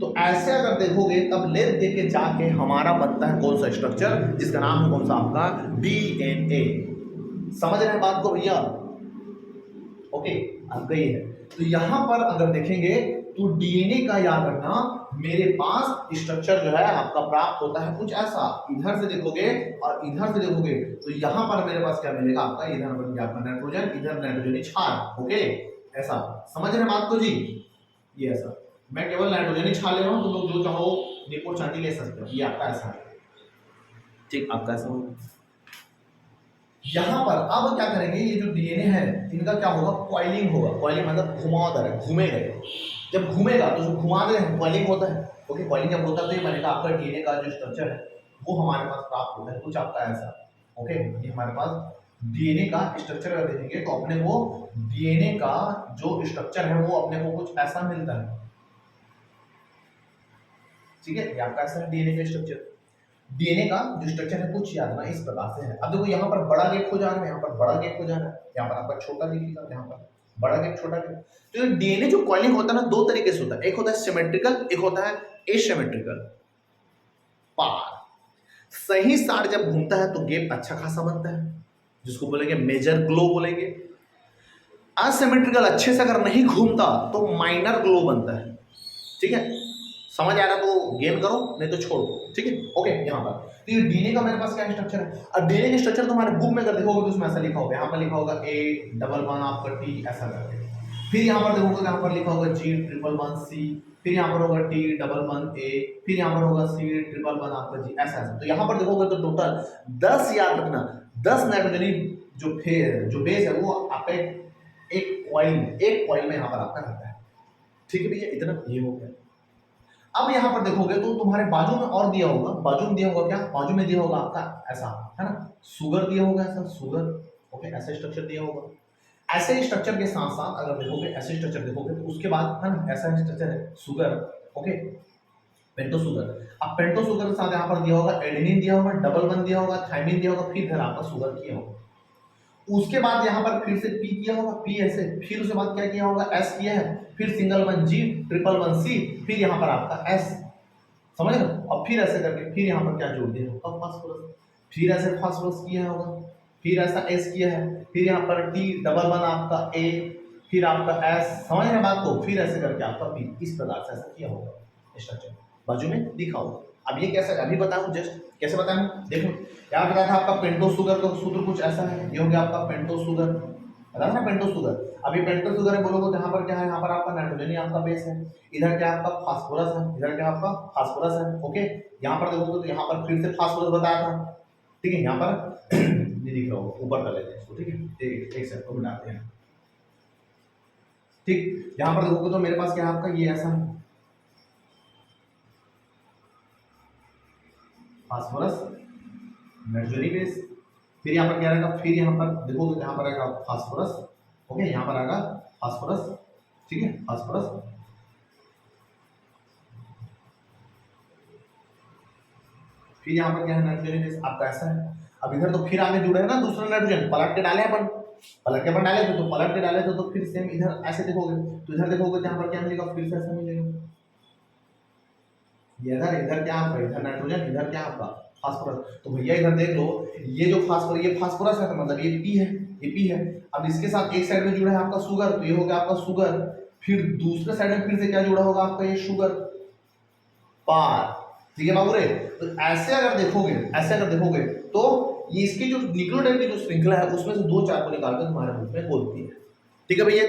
तो ऐसे अगर देखोगे तब ले दे के जाके हमारा बनता है कौन सा स्ट्रक्चर, जिसका नाम है कौन सा आपका, डीएनए। समझ रहे हैं बात को भैया? ओके, आपका ये है। तो यहां पर अगर देखेंगे तो डीएनए का याद रखना, मेरे पास स्ट्रक्चर जो है आपका प्राप्त होता है कुछ ऐसा। इधर से देखोगे और इधर से देखोगे तो यहां पर मेरे पास क्या मिलेगा आपका, इधर बन गया आपका नाइट्रोजन, इधर नाइट्रोजन क्षार। ओके, ऐसा समझ रहे बात को जी? ये ऐसा, मैं केवल नाइट्रोजन क्षार ले रहा हूं, तो लोग जो चाहो निपुण चांदी ले सकते हो। ये आपका ऐसा है, ठीक, आपका ऐसा होगा। यहां पर अब क्या करेंगे, ये जो डीएनए है इनका क्या होगा, कॉइलिंग होगा। कॉइलिंग मतलब घुमावदार है, घूमेगा। जब घूमेगा तो जो घुमा दे कॉइलिंग होता है। ओके, कॉइलिंग जब होता है तो ये बनेगा आपका डीएनए का जो स्ट्रक्चर है वो हमारे पास प्राप्त होता है कुछ आपका ऐसा। ओके, ये हमारे पास डीएनए का स्ट्रक्चर अगर देखेंगे तो अपने को डीएनए का जो स्ट्रक्चर है वो अपने को कुछ ऐसा मिलता है। ठीक है, ये आपका ऐसा डीएनए का स्ट्रक्चर। डीएनए का जो स्ट्रक्चर है कुछ याद ना इस प्रकार से है। अब देखो यहाँ पर बड़ा गैप हो जा रहा है, यहाँ पर बड़ा गैप हो जा रहा है, यहाँ पर आपका छोटा दिखेगा, यहाँ पर बड़ा गैप छोटा गैप। तो डीएनए जो कॉइलिंग होता है ना, 2 तरीके से होता है, एक होता है सिमेट्रिकल, एक होता है एसिमेट्रिकल। पार सही सार जब घूमता है तो गैप अच्छा खासा बनता है, जिसको बोलेंगे मेजर ग्लो बोलेंगे। असिमेट्रिकल अच्छे से अगर नहीं घूमता तो माइनर ग्लो बनता है। ठीक है, समझ आ रहा तो गेन करो, नहीं तो छोड़ो, ठीक है। ओके, यहाँ पर तो ये डीएनए का मेरे पास क्या स्ट्रक्चर है। अब डीएनए के स्ट्रक्चर तुम्हारे बुक में अगर देखोगे तो उसमें ऐसा लिखा होगा, यहाँ पर लिखा होगा A11 आपका T ऐसा करके, फिर यहाँ पर देखोगे यहाँ पर लिखा होगा G11C, फिर यहाँ पर होगा T11A, फिर यहाँ पर होगा C11 आपका G ऐसा ऐसा। तो यहाँ पर देखोगे तो टोटल 10 याद रखना, 10 नाइट्रोजन जो बेस है वो आपका एक कॉइल में यहाँ पर आपका रहता है, ठीक है भैया। इतना ये हो गया। अब यहाँ पर देखोगे तो तुम्हारे बाजू में और दिया होगा, बाजू में दिया होगा क्या, बाजू में दिया होगा आपका ऐसा, है ना, शुगर दिया होगा ऐसा, शुगर, ओके, ऐसा स्ट्रक्चर दिया होगा। ऐसे स्ट्रक्चर के साथ साथ अगर देखोगे, ऐसे स्ट्रक्चर देखोगे तो उसके बाद, है ना, ऐसा स्ट्रक्चर है शुगर, ओके, पेंटो शुगर। अब पेंटो शुगर के साथ यहाँ पर दिया होगा एडेनिन दिया होगा, डबल वन दिया होगा, थायमिन दिया होगा, फिर आपका शुगर किया होगा। उसके बाद यहाँ पर फिर से पी किया होगा, पी ऐसे, फिर उसके बाद क्या किया होगा, एस किया है, फिर सिंगल वन जी, ट्रिपल वन सी, फिर यहाँ पर आपका एस, समझ रहे हो। अब फिर ऐसे करके फिर यहाँ पर क्या जोड़ दिया होगा, फास्फोरस, फिर ऐसे फास्फोरस किया होगा, फिर ऐसा एस किया है, फिर यहाँ पर टी डबल वन आपका ए, फिर आपका एस, समझ रहे बात को, फिर ऐसे करके आपका पी, इस प्रकार से ऐसा किया होगा स्ट्रक्चर, बाजू में दिखा होगा। अब ये कैसे अभी बताऊं, जस्ट कैसे बताऊं, देखो यहाँ बताया था आपका पेंटो शुगर का सूत्र कुछ ऐसा है, ये हो गया आपका पेंटो शुगर, पता है ना पेंटो शुगर। अभी पेंटो शुगर है बोलोगे तो यहाँ पर क्या है, यहाँ पर आपका नाइट्रोजन आपका बेस है, इधर क्या आपका फास्फोरस है, इधर क्या आपका फास्फोरस है, ओके। यहाँ पर देखोगे तो यहाँ पर फिर से फास्फोरस बताया था, ठीक है। यहाँ पर नहीं दिख रहा होगा, ऊपर कर लेते हैं इसको, ठीक है, एक सेकंड को बनाते हैं, ठीक। यहाँ पर देखोगे तो मेरे पास क्या है आपका ये ऐसा फास्फोरस नाइट्रोजन बेस, फिर यहाँ पर क्या रहेगा, फिर यहाँ पर देखोगे यहाँ पर आएगा फास्फोरस, ओके, यहाँ पर आएगा फास्फोरस, ठीक है, फास्फोरस, फिर यहाँ पर क्या है नाइट्रोजन बेस आपका ऐसा है। अब इधर तो फिर आगे जुड़े है ना दूसरा नाइट्रोजन, पलट के डाले अपन, पलट के अपन डाले थे, तो पलट के डाले थे तो फिर सेम इधर ऐसे देखोगे तो इधर देखोगे तो यहाँ पर क्या मिलेगा, फिर से ऐसा मिलेगा, इधर इधर क्या आपका, इधर नाइट्रोजन, इधर क्या आपका फास्फोरस। तो भैया इधर देख लो, ये जो फास्फोरस, ये फास्फोरस है तो मतलब ये पी है, ये पी है। अब इसके साथ एक साइड में जुड़ा है आपका शुगर, तो ये हो गया आपका शुगर, फिर दूसरे साइड में फिर से क्या जुड़ा होगा आपका ये शुगर पार, ठीक है बाबू रे। तो ऐसे अगर देखोगे, ऐसे अगर देखोगे तो ये इसकी जो न्यूक्लियोटाइड की जो श्रृंखला है उसमें से 2-4 को निकाल कर तुम्हारे मुंह में बोलती है, ठीक है भैया।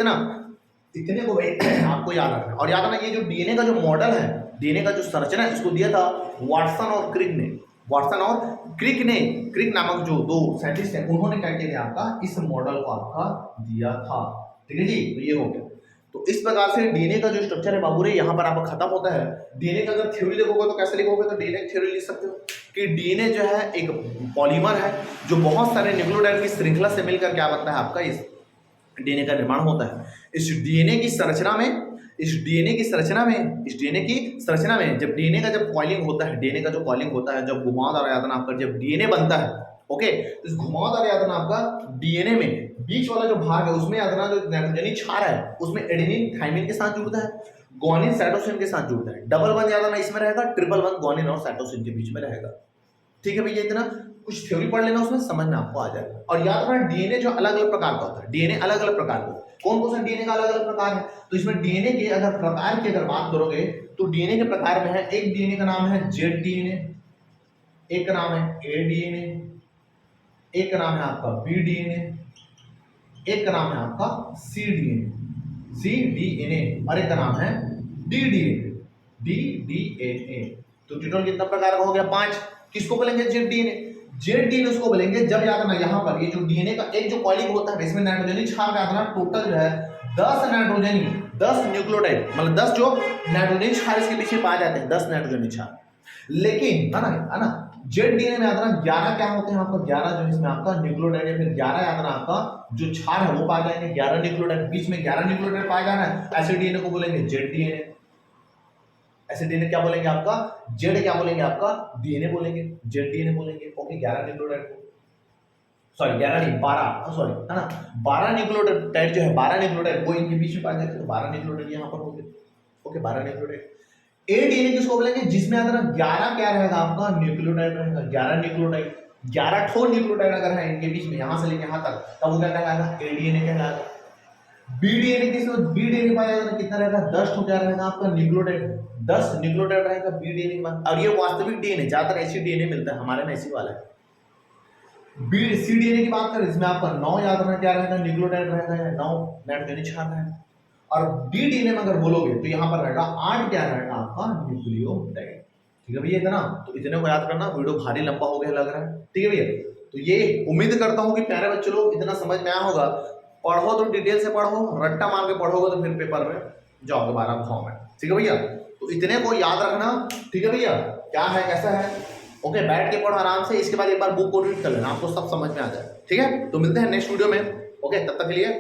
इतने को भाई आपको याद रखना। और याद रखना ये जो डीएनए का जो मॉडल है, डीएनए का जो संरचना है, इसको दिया था वाटसन और क्रिक ने, वाटसन और क्रिक नामक जो दो साइंटिस्ट हैं, उन्होंने क्या किया आपका इस मॉडल को आपका दिया था, ठीक है जी। तो ये हो गया। तो इस प्रकार से डीएनए का जो स्ट्रक्चर है बाबू रे यहाँ पर आपका खत्म होता है। डीएनए का अगर थ्योरी लिखोगे तो कैसे लिखोगे, तो डीएनए थ्योरी लिख सकते हो कि डीएनए जो है एक पॉलीमर है जो बहुत सारे न्यूक्लियोटाइड की श्रृंखला से मिलकर क्या बनता है आपका इस डीएनए का निर्माण होता है। इस डीएनए की संरचना में जब डीएनए का जब कॉइलिंग होता है, डीएनए का जो कॉइलिंग होता है, जब घुमावदार आयतन आपका जब डीएनए बनता है, ओके, तो इस घुमावदार आयतन आपका डीएनए में बीच वाला जो भाग है उसमें आयतना जो नाइट्रोजनी क्षार है उसमें एडेनिन थाइमिन के साथ जुड़ता है, ग्वानिन साइटोसिन के साथ जुड़ता है, डबल वन आयतना इसमें रहेगा, ट्रिपल वन ग्वानिन और साइटोसिन के बीच में रहेगा, ठीक है भैया। इतना कुछ थ्योरी पढ़ लेना, उसमें समझ में आपको आ जाएगा। और याद रखना डीएनए जो अलग अलग प्रकार का होता है, डीएनए अलग अलग प्रकार का, कौन सा डीएनए का अलग अलग प्रकार है, तो इसमें डीएनए के अगर प्रकार की अगर बात करोगे तो डीएनए के प्रकार में है, एक डीएनए का नाम है जेड डीएनए, एक का नाम है ए डीएनए, एक का नाम है आपका बी डीएनए, एक का नाम है आपका सी डीएनए और एक का नाम है डी डीएनए। तो टोटल कितना प्रकार का हो गया, 5। किसको बोलेंगे, जेड डीएनए उसको बोलेंगे जब याद रखना यहाँ पर ये जो डीएनए का एक जो कॉइलिंग होता है इसमें नाइट्रोजनी क्षार का याद टोटल जो है 10 नाइट्रोजनी, 10 न्यूक्लियोटाइड, मतलब 10 जो नाइट्रोजनी क्षार इसके पीछे पाए जाते हैं, 10 नाइट्रोजनी क्षार। लेकिन है ना जेड डीएनए में याद रखना 11 क्या होते हैं आपका, 11 जो इसमें आपका न्यूक्लियोटाइड है, फिर 11 याद रखना आपका जो क्षार है वो पाए जाएंगे, 11 न्यूक्लियोटाइड, बीच में 11 न्यूक्लियोटाइड पाया जाना है, ऐसे डीएनए को बोलेंगे जेड डीएनए। ऐसे डीएनए क्या बोलेंगे आपका, जेड क्या बोलेंगे आपका डीएनए बोलेंगे, जेड डीएनए बोलेंगे, ओके। 11 न्यूक्लियोटाइड को, सॉरी 11 नहीं 12, सॉरी है ना, 12 न्यूक्लियोटाइड जो है, 12 न्यूक्लियोटाइड वो इनके बीच में पाए जाते हैं, तो 12 न्यूक्लियोटाइड यहाँ पर हो गए, ओके, 12 न्यूक्लियोटाइड। ए डीएनए किसको बोलेंगे, जिसमें अगर 11 क्या रहेगा आपका न्यूक्लियोटाइड रहेगा, 11 न्यूक्लियोटाइड, 11 ठो न्यूक्लियोटाइड अगर है इनके बीच में यहाँ से लेके यहाँ तक, तब वो क्या कहलाएगा, ए डीएनए कहलाएगा। बी डीएनए किसमें, बी डीएनए पाया जाता है कितना रहेगा, 10 ठो क्या रहेगा आपका न्यूक्लियोटाइड, 10 न्यूक्लियोटाइड रहेगा बी डीएनए के बाद। और ये वास्तविक डीएनए, ज्यादातर ऐसी डीएनए मिलता है, हमारे में ऐसी वाला है। बी सी डीएनए की बात करें, इसमें आपका 9 याद रखना क्या रहेगा, न्यूक्लियोटाइड रहेगा या 9 नाइट्रोजन क्षार रहेगा। और डी डीएनए में अगर बोलोगे तो यहाँ पर रहेगा 8 क्या रहेगा आपका न्यूक्लियोटाइड। ठीक है भैया, इतना तो इतने को याद करना। वीडियो भारी लंबा हो गया लग रहा है, ठीक है भैया। तो ये उम्मीद करता हूँ कि प्यारे बच्चे लोग इतना समझ में आया होगा। पढ़ो तो डिटेल से पढ़ो, रट्टा मार के पढ़ोगे तो फिर पेपर में जाओगे 12 भाव में। ठीक है भैया, तो इतने को याद रखना। ठीक है भैया, क्या है कैसा है, ओके, बैठ के पढ़ो आराम से। इसके बाद एक बार बुक को रीड कर लेना, आपको सब समझ में आ जाए। ठीक है, तो मिलते हैं नेक्स्ट वीडियो में। ओके, तब तक के लिए